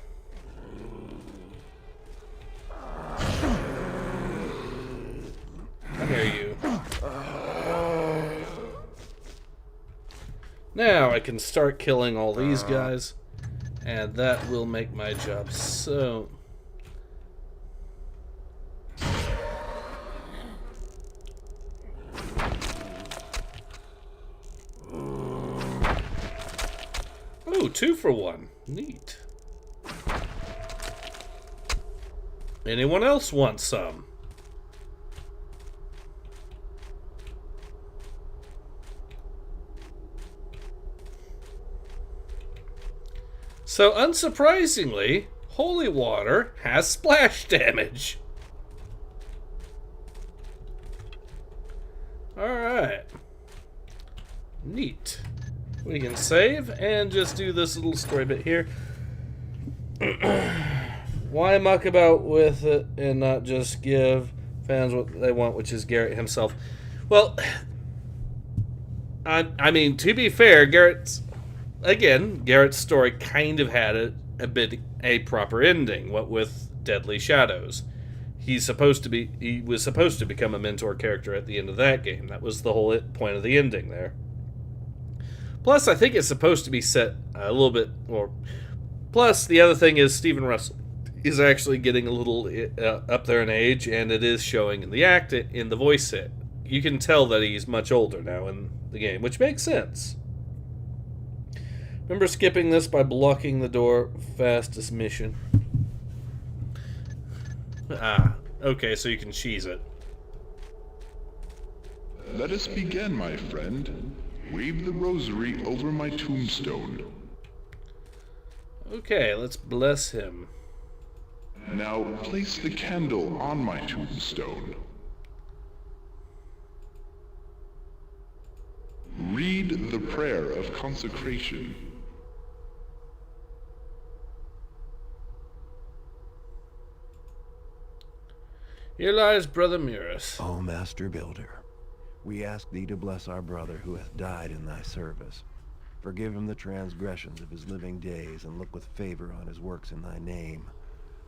Come here, you. Now I can start killing all these guys, and that will make my job so... Oh, 2 for 1. Neat. Anyone else want some? So, unsurprisingly, holy water has splash damage. Alright. Neat. We can save and just do this little story bit here. Why muck about with it and not just give fans what they want, which is Garrett himself? Well, I mean, to be fair, Garrett's story kind of had a proper ending. What with Deadly Shadows, he was supposed to become a mentor character at the end of that game. That was the whole point of the ending there. Plus, I think it's supposed to be set a little bit more. Plus, the other thing is Stephen Russell is actually getting a little up there in age, and it is showing in the voice set. You can tell that he's much older now in the game, which makes sense. Remember skipping this by blocking the door. Fastest mission. Ah, okay, so you can cheese it. Let us begin, my friend. Wave the rosary over my tombstone. Okay, let's bless him. Now place the candle on my tombstone. Read the prayer of consecration. Here lies Brother Muris. O Master Builder, we ask thee to bless our brother who hath died in thy service. Forgive him the transgressions of his living days, and look with favor on his works in thy name.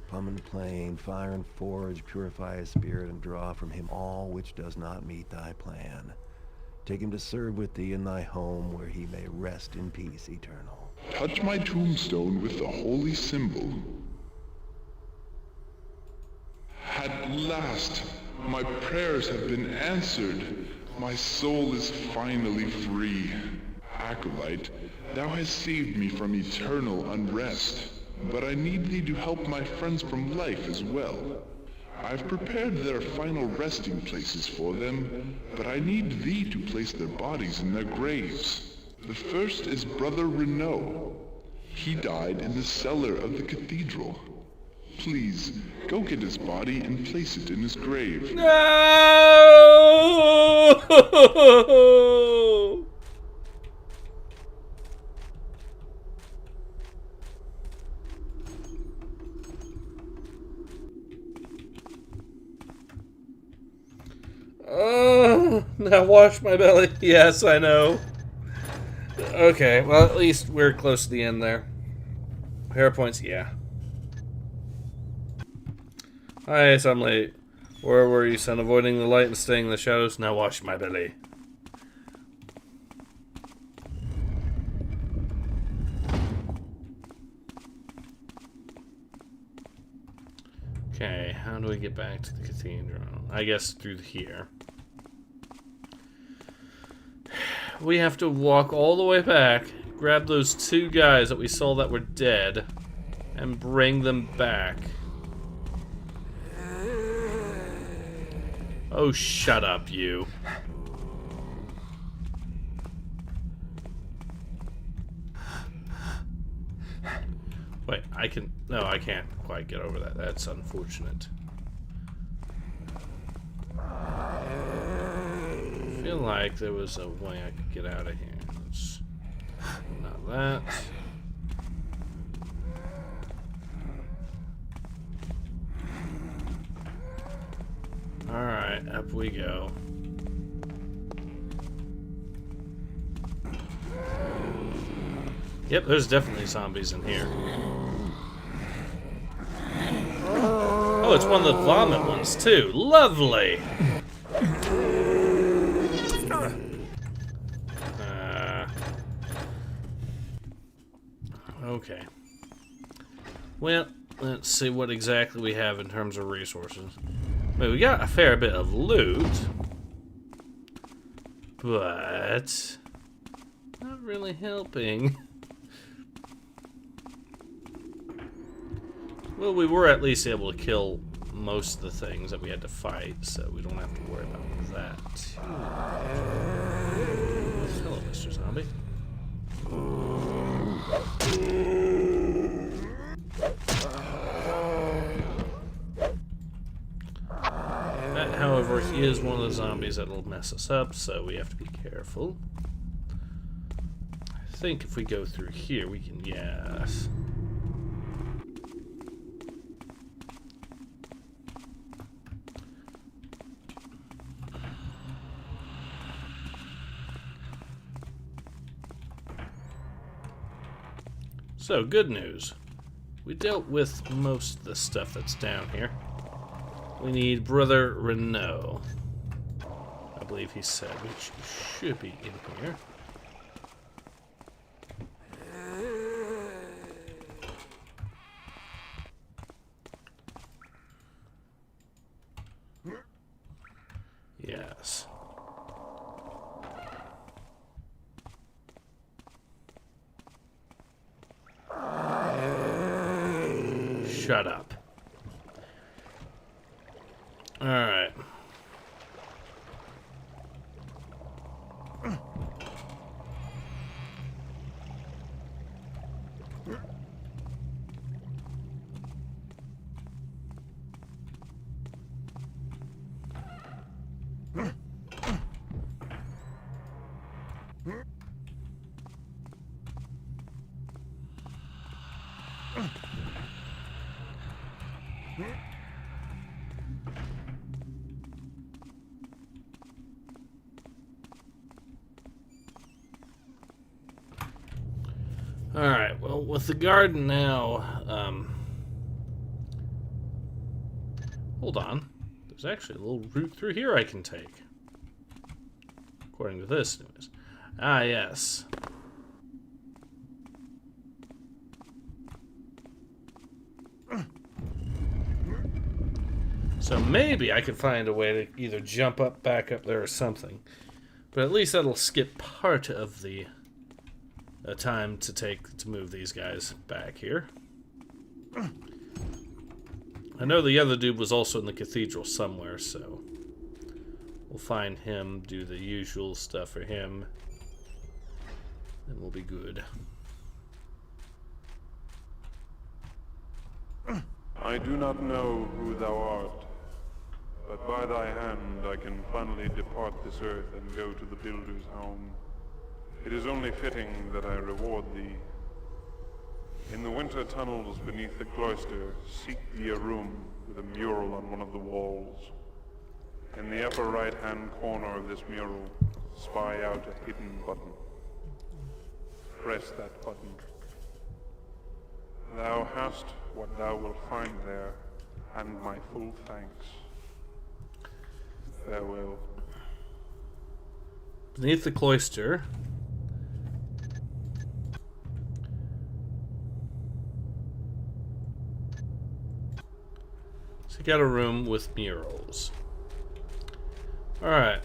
Plumb and plain, fire and forge, purify his spirit, and draw from him all which does not meet thy plan. Take him to serve with thee in thy home, where he may rest in peace eternal. Touch my tombstone with the holy symbol. At last, my prayers have been answered. My soul is finally free. Acolyte, thou hast saved me from eternal unrest, but I need thee to help my friends from life as well. I've prepared their final resting places for them, but I need thee to place their bodies in their graves. The first is Brother Renault. He died in the cellar of the cathedral. Please, go get his body and place it in his grave. No! Now wash my belly. Yes, I know. Okay, well, at least we're close to the end there. Hero points, yeah. Hi, so I'm late. Where were you, son? Avoiding the light and staying in the shadows? Now wash my belly. Okay, how do we get back to the cathedral? I guess through here. We have to walk all the way back, grab those two guys that we saw that were dead, and bring them back. Oh, shut up, you. Wait, I can... No, I can't quite get over that. That's unfortunate. I feel like there was a way I could get out of here. It's not that. Alright, up we go. Yep, there's definitely zombies in here. Oh, it's one of the vomit ones, too. Lovely! Okay. Well, let's see what exactly we have in terms of resources. Well, we got a fair bit of loot, but not really helping. Well, we were at least able to kill most of the things that we had to fight, so we don't have to worry about that too much. Hello, Mr. Zombie. That, however, is one of the zombies that'll mess us up, so we have to be careful. I think if we go through here, we can... Yes. So, good news. We dealt with most of the stuff that's down here. We need Brother Renault. I believe he said, which should be in here. Yes. Shut up. All right. Alright, well, with the garden now, hold on. There's actually a little route through here I can take. According to this news. Ah, yes. So maybe I could find a way to either jump up, back up there or something. But at least that'll skip part of the time to take to move these guys back here. I know the other dude was also in the cathedral somewhere, so we'll find him, do the usual stuff for him, and we'll be good. I do not know who thou art, but by thy hand I can finally depart this earth and go to the builder's home. It is only fitting that I reward thee. In the winter tunnels beneath the cloister, seek thee a room with a mural on one of the walls. In the upper right-hand corner of this mural, spy out a hidden button. Press that button. Thou hast what thou wilt find there, and my full thanks. Farewell. Beneath the cloister. So you got a room with murals. Alright.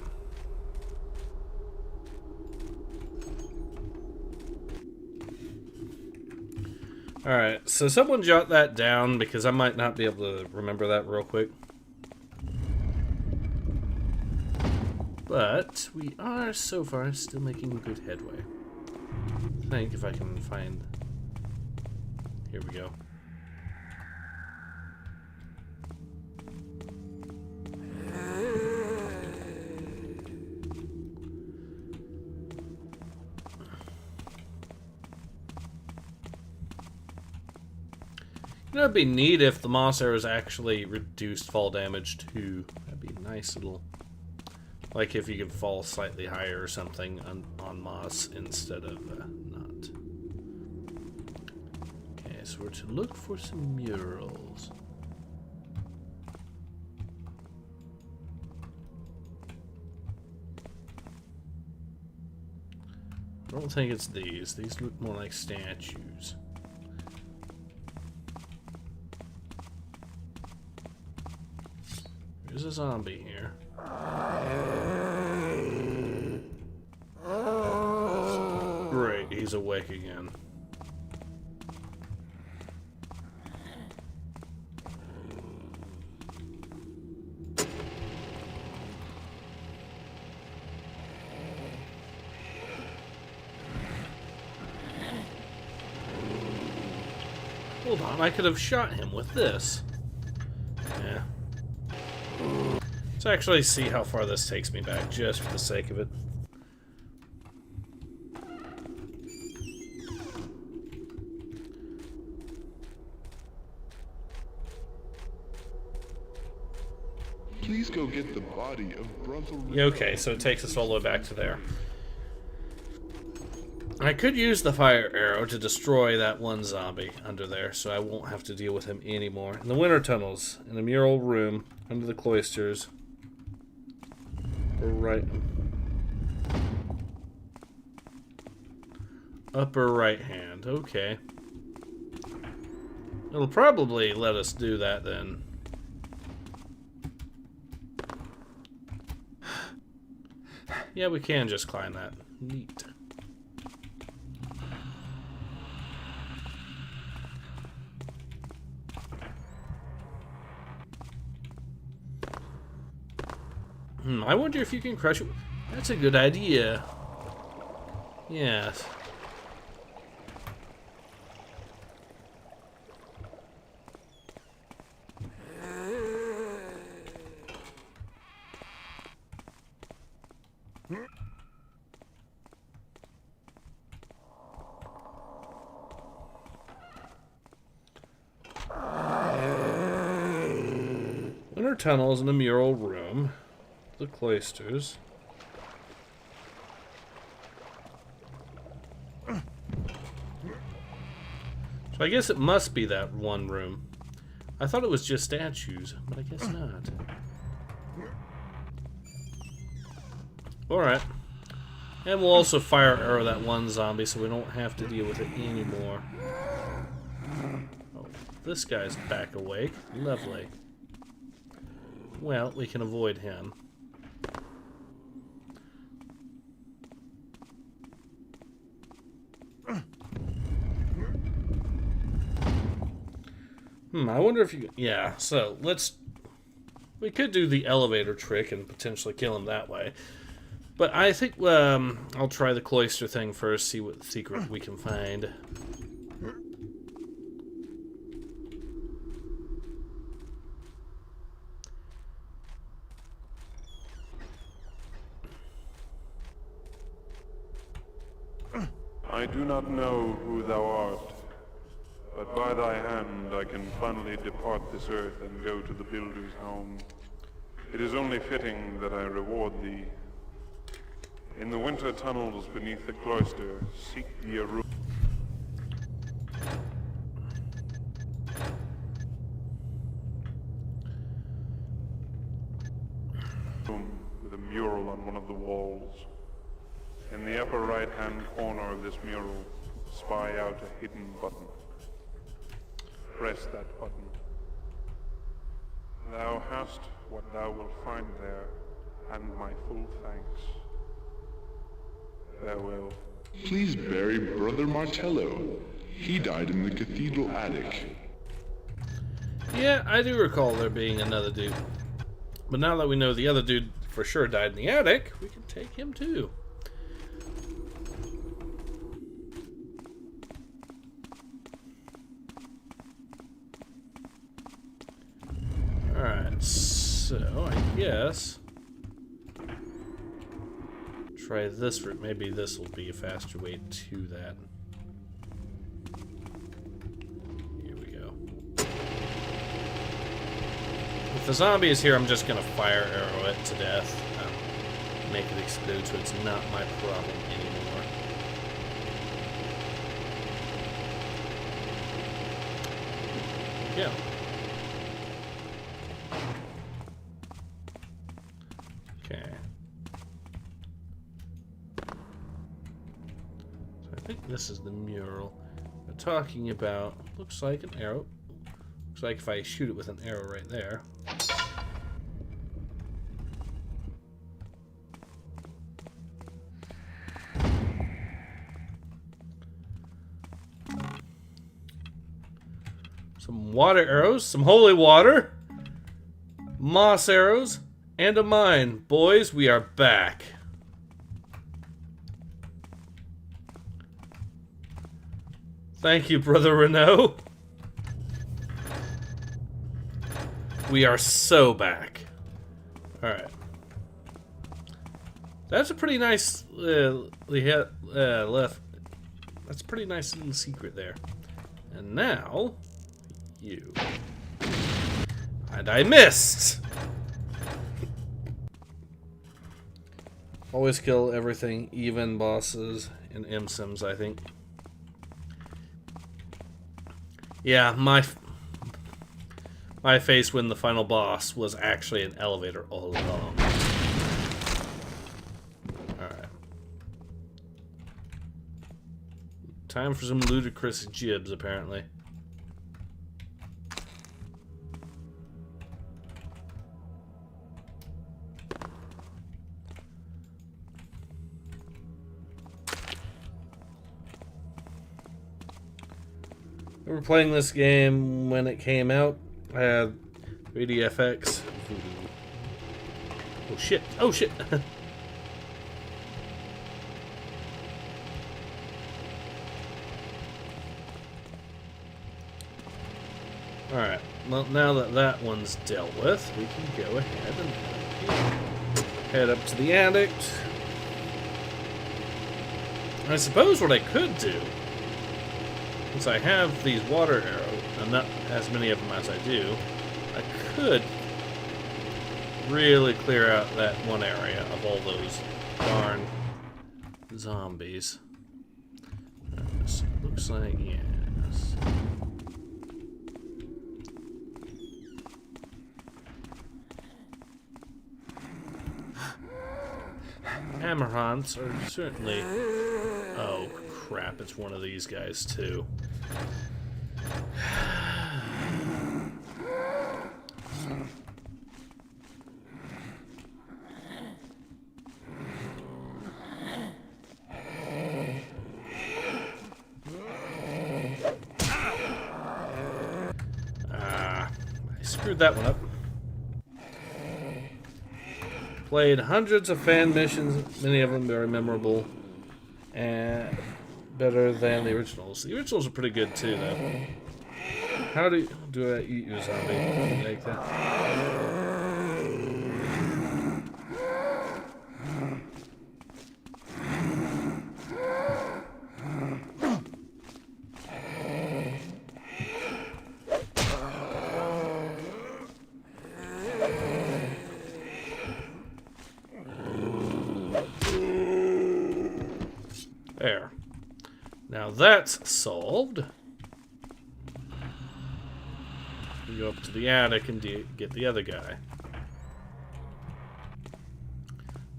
Alright, so someone jot that down because I might not be able to remember that real quick. But we are so far still making good headway. I think if I can find... Here we go. You know, it'd be neat if the moss arrows actually reduced fall damage too. That'd be a nice little... Like if you could fall slightly higher or something on moss instead of not. Okay, so we're to look for some murals. I don't think it's these. These look more like statues. There's a zombie here. Great, he's awake again. Hold on, I could have shot him with this. Yeah. Let's actually see how far this takes me back, just for the sake of it. Please go get the body of Brother... Yeah, okay, so it takes us all the way back to there. I could use the fire arrow to destroy that one zombie under there, so I won't have to deal with him anymore. In the winter tunnels, in the mural room, under the cloisters. Right. Upper right hand, okay. It'll probably let us do that then. Yeah, we can just climb that. Neat. I wonder if you can crush it. That's a good idea. Yes. Winter tunnels in a mural room. The cloisters. So I guess it must be that one room. I thought it was just statues, but I guess not. Alright. And we'll also fire arrow that one zombie so we don't have to deal with it anymore. Oh, this guy's back awake. Lovely. Well, we can avoid him. I wonder if you... Yeah, so let's... We could do the elevator trick and potentially kill him that way. But I think I'll try the cloister thing first, see what secret we can find. not know who thou art, but by thy hand I can finally depart this earth and go to the builder's home. It is only fitting that I reward thee. In the winter tunnels beneath the cloister, seek thee a room with a mural on one of the walls. In the upper right-hand corner of this mural, spy out a hidden button. Press that button. Thou hast what thou wilt find there, and my full thanks. Farewell. Please bury Brother Martello. He died in the cathedral attic. Yeah, I do recall there being another dude. But now that we know the other dude for sure died in the attic, we can take him too. Alright, so I guess try this route. Maybe this will be a faster way to that. Here we go. If the zombie is here, I'm just gonna fire arrow it to death. Make it explode so it's not my problem anymore. Yeah. Okay. So I think this is the mural we're talking about. Looks like an arrow. Looks like if I shoot it with an arrow right there. Some water arrows, some holy water, moss arrows, and a mine. Boys, we are back. Thank you, Brother Renault. We are so back. Alright. That's a pretty nice left. That's a pretty nice little secret there. And now, you. And I missed! Always kill everything, even bosses and MSIMs, I think. Yeah, my face when the final boss was actually an elevator all along. Alright. Time for some ludicrous jibs, apparently. I remember playing this game when it came out. I had 3DFX. Oh shit! Oh shit! Alright, well now that that one's dealt with, we can go ahead and head up to the attic. I suppose what I could do, since I have these water arrows, and not as many of them as I do, I could really clear out that one area of all those darn zombies. So it looks like, yes. Hammer haunts are certainly... Oh, crap, it's one of these guys, too. I screwed that one up. Played hundreds of fan missions, many of them very memorable, and better than the originals. The originals are pretty good too, though. How do I eat you, zombie? Like that. that's solved. We go up to the attic and get the other guy.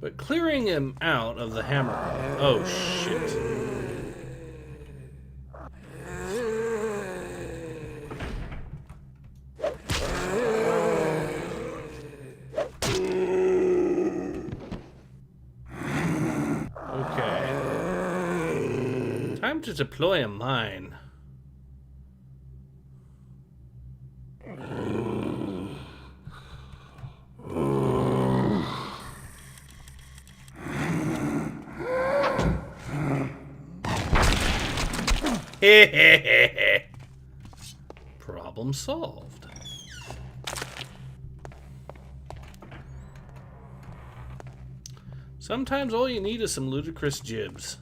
But clearing him out of the hammer... Oh, shit. Okay. Time to deploy a mine. Problem solved. Sometimes all you need is some ludicrous jibs.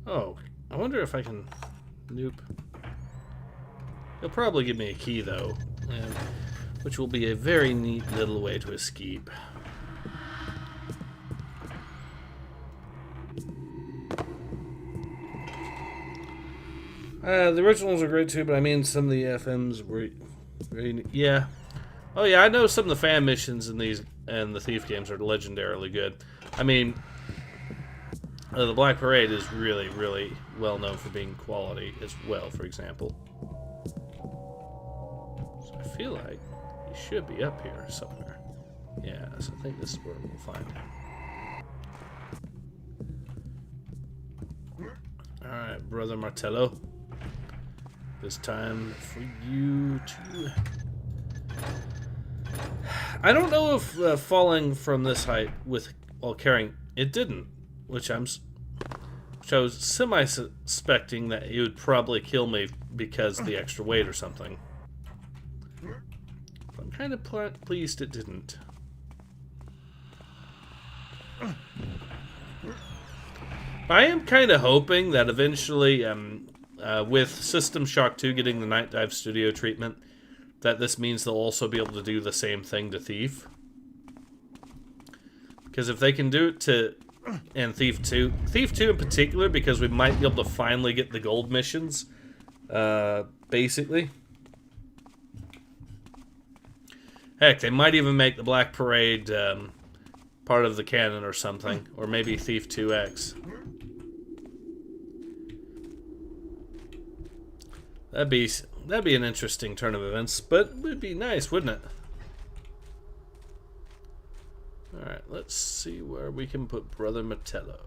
Oh, I wonder if I can... Nope. He'll probably give me a key, though. Which will be a very neat little way to escape. The originals are great too, but I mean some of the FMs were very yeah. Oh yeah, I know some of the fan missions in these and the Thief games are legendarily good. I mean, the Black Parade is really, really well known for being quality as well, for example. So I feel like he should be up here somewhere. Yeah, so I think this is where we'll find him. Alright, Brother Martello. It's time for you to... I don't know if falling from this height while carrying... It didn't, which I was semi-suspecting that it would probably kill me because of the extra weight or something. I'm kind of pleased it didn't. I am kind of hoping that eventually, with System Shock 2 getting the Night Dive Studio treatment, that this means they'll also be able to do the same thing to Thief. Because if they can do it to... And Thief 2 in particular, because we might be able to finally get the gold missions, basically. Heck, they might even make the Black Parade part of the canon or something. Or maybe Thief 2X. That'd be an interesting turn of events, but it would be nice, wouldn't it? Alright, let's see where we can put Brother Martello.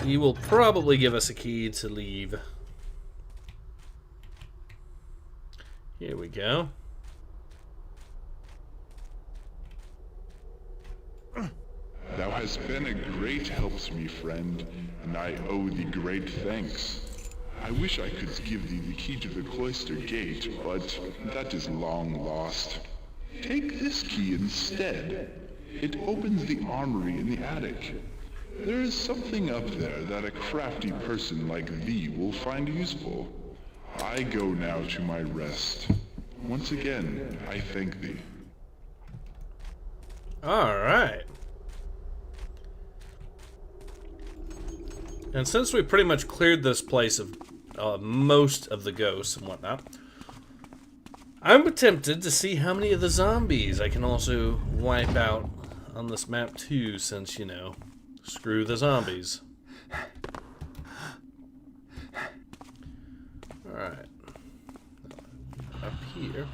He will probably give us a key to leave. Here we go. Thou hast been a great help to me, friend, and I owe thee great thanks. I wish I could give thee the key to the cloister gate, but that is long lost. Take this key instead. It opens the armory in the attic. There is something up there that a crafty person like thee will find useful. I go now to my rest. Once again, I thank thee. Alright. And since we pretty much cleared this place of most of the ghosts and whatnot, I'm tempted to see how many of the zombies I can also wipe out on this map too, since, you know, screw the zombies. Alright. Up here.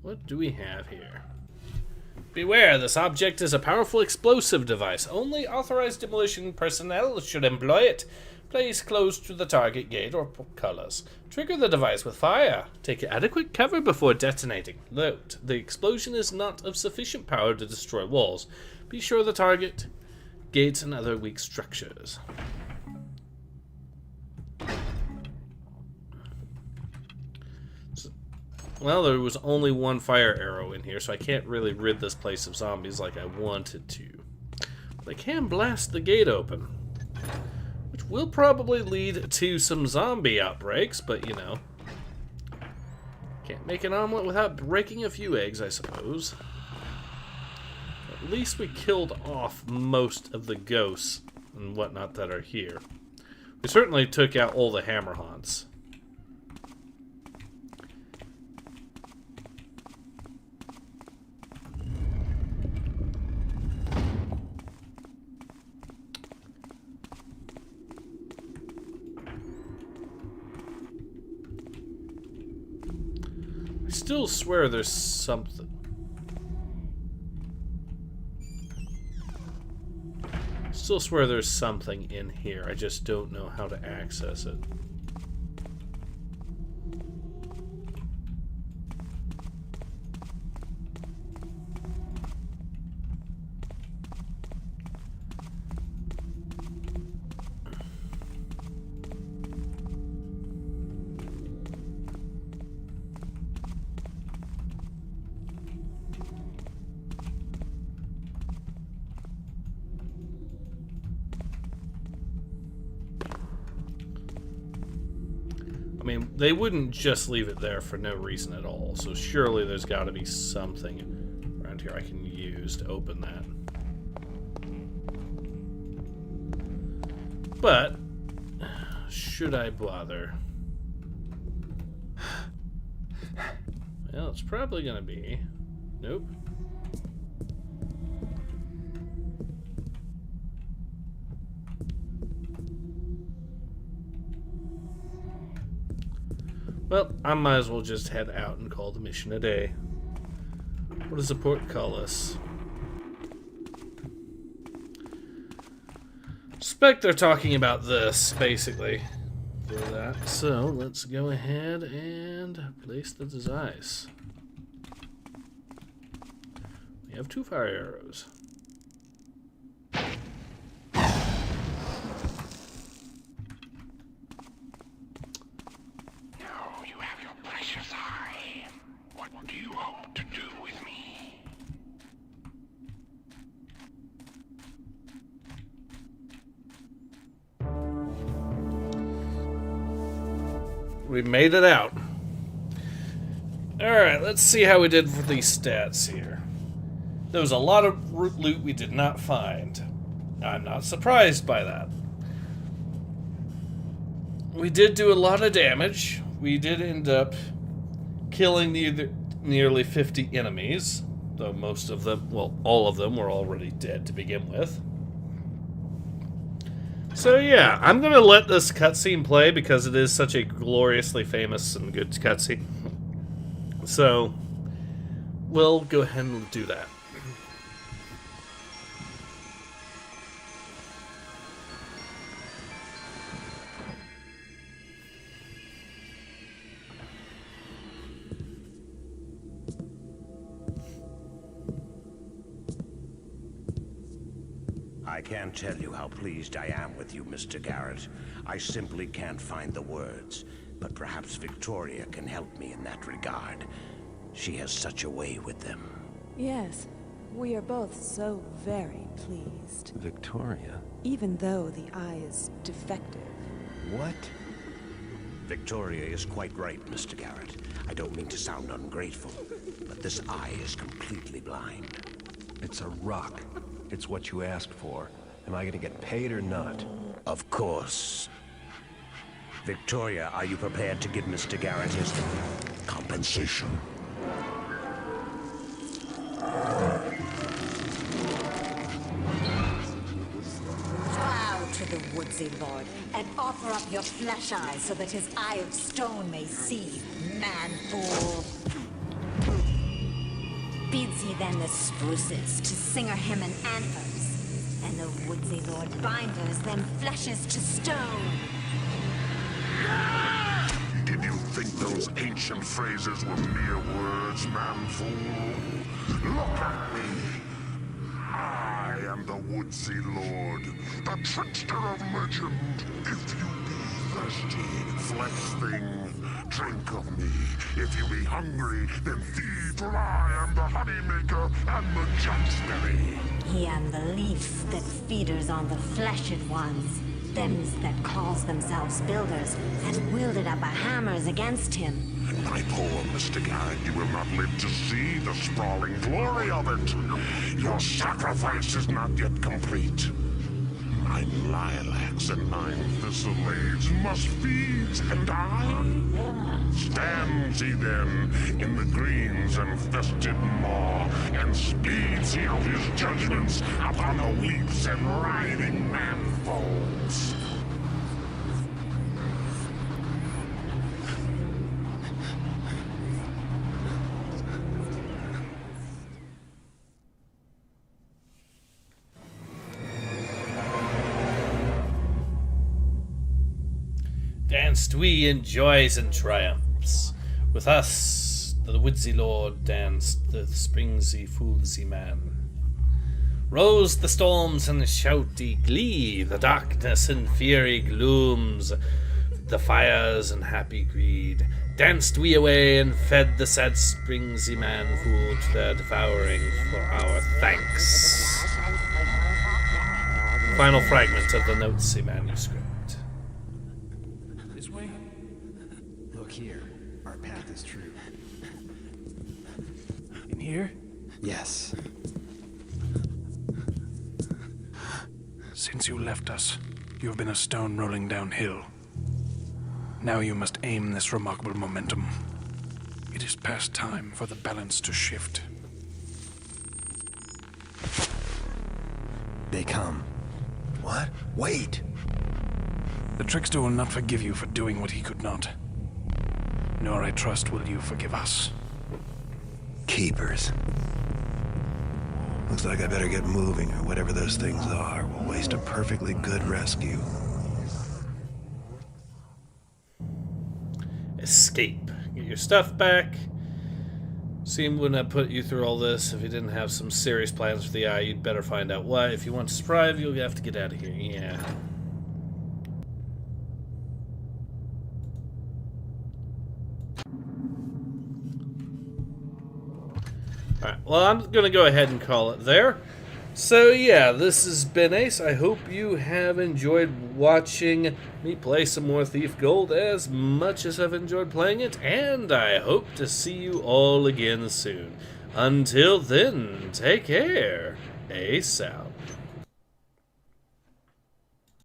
What do we have here? Beware, this object is a powerful explosive device. Only authorized demolition personnel should employ it. Place close to the target gate or colors. Trigger the device with fire. Take adequate cover before detonating. Note, the explosion is not of sufficient power to destroy walls. Be sure the target, gates, and other weak structures. Well, there was only one fire arrow in here, so I can't really rid this place of zombies like I wanted to. But I can blast the gate open, which will probably lead to some zombie outbreaks, but you know. Can't make an omelet without breaking a few eggs, I suppose. At least we killed off most of the ghosts and whatnot that are here. We certainly took out all the hammer haunts. I still swear there's something. Still swear there's something in here. I just don't know how to access it. I mean, they wouldn't just leave it there for no reason at all, so surely there's got to be something around here I can use to open that. But, should I bother? Well, it's probably going to be... Nope. Well, I might as well just head out and call the mission a day. What does the port call us? Suspect they're talking about this, basically. For that. So, let's go ahead and place the device. We have 2 fire arrows. We made it out. Alright, let's see how we did for these stats here. There was a lot of loot we did not find. I'm not surprised by that. We did do a lot of damage. We did end up killing nearly 50 enemies, though most of them, well, all of them were already dead to begin with. So yeah, I'm going to let this cutscene play because it is such a gloriously famous and good cutscene. So, we'll go ahead and do that. I can't tell you how pleased I am with you, Mr. Garrett. I simply can't find the words. But perhaps Victoria can help me in that regard. She has such a way with them. Yes, we are both so very pleased. Victoria? Even though the eye is defective. What? Victoria is quite right, Mr. Garrett. I don't mean to sound ungrateful, but this eye is completely blind. It's a rock. It's what you asked for. Am I gonna get paid or not? Of course. Victoria, are you prepared to give Mr. Garrett his compensation? Bow to the woodsy lord, and offer up your flesh eye so that his eye of stone may see, man fool. Bids he then the spruces to singer him an anthems. and the Woodsy Lord binders them fleshes to stone. Did you think those ancient phrases were mere words, man-fool? Look at me. I am the Woodsy Lord, the trickster of legend. If you be thirsty, flesh thing, drink of me. If you be hungry, then feed, for I am the honey maker and the jumpsberry. He am the leaf that feeders on the fleshed ones, thems that calls themselves builders, and wielded up a hammers against him. My poor mystic hand, you will not live to see the sprawling glory of it. Your sacrifice is not yet complete. 9 lilacs and 9 thistleades must feed and die. Stands he then in the greens and fested maw, and speeds he out his judgments upon the weeps and writhing manfolds. Danced we in joys and triumphs. With us, the Woodsy Lord danced the springsy foolsy man. Rose the storms and shouty glee, the darkness and fiery glooms, the fires and happy greed. Danced we away and fed the sad springsy man fool to their devouring for our thanks. Final fragment of the Notesy manuscript. Look here. Our path is true. In here? Yes. Since you left us, you have been a stone rolling downhill. Now you must aim this remarkable momentum. It is past time for the balance to shift. They come. What? Wait! The trickster will not forgive you for doing what he could not. Nor, I trust, will you forgive us. Keepers. Looks like I better get moving, or whatever those things are. We'll waste a perfectly good rescue. Escape. Get your stuff back. Seem wouldn't have put you through all this if you didn't have some serious plans for the eye. You'd better find out what. If you want to survive, you'll have to get out of here. Yeah. Alright, well, I'm going to go ahead and call it there. So, yeah, this has been Ace. I hope you have enjoyed watching me play some more Thief Gold as much as I've enjoyed playing it, and I hope to see you all again soon. Until then, take care. Ace out.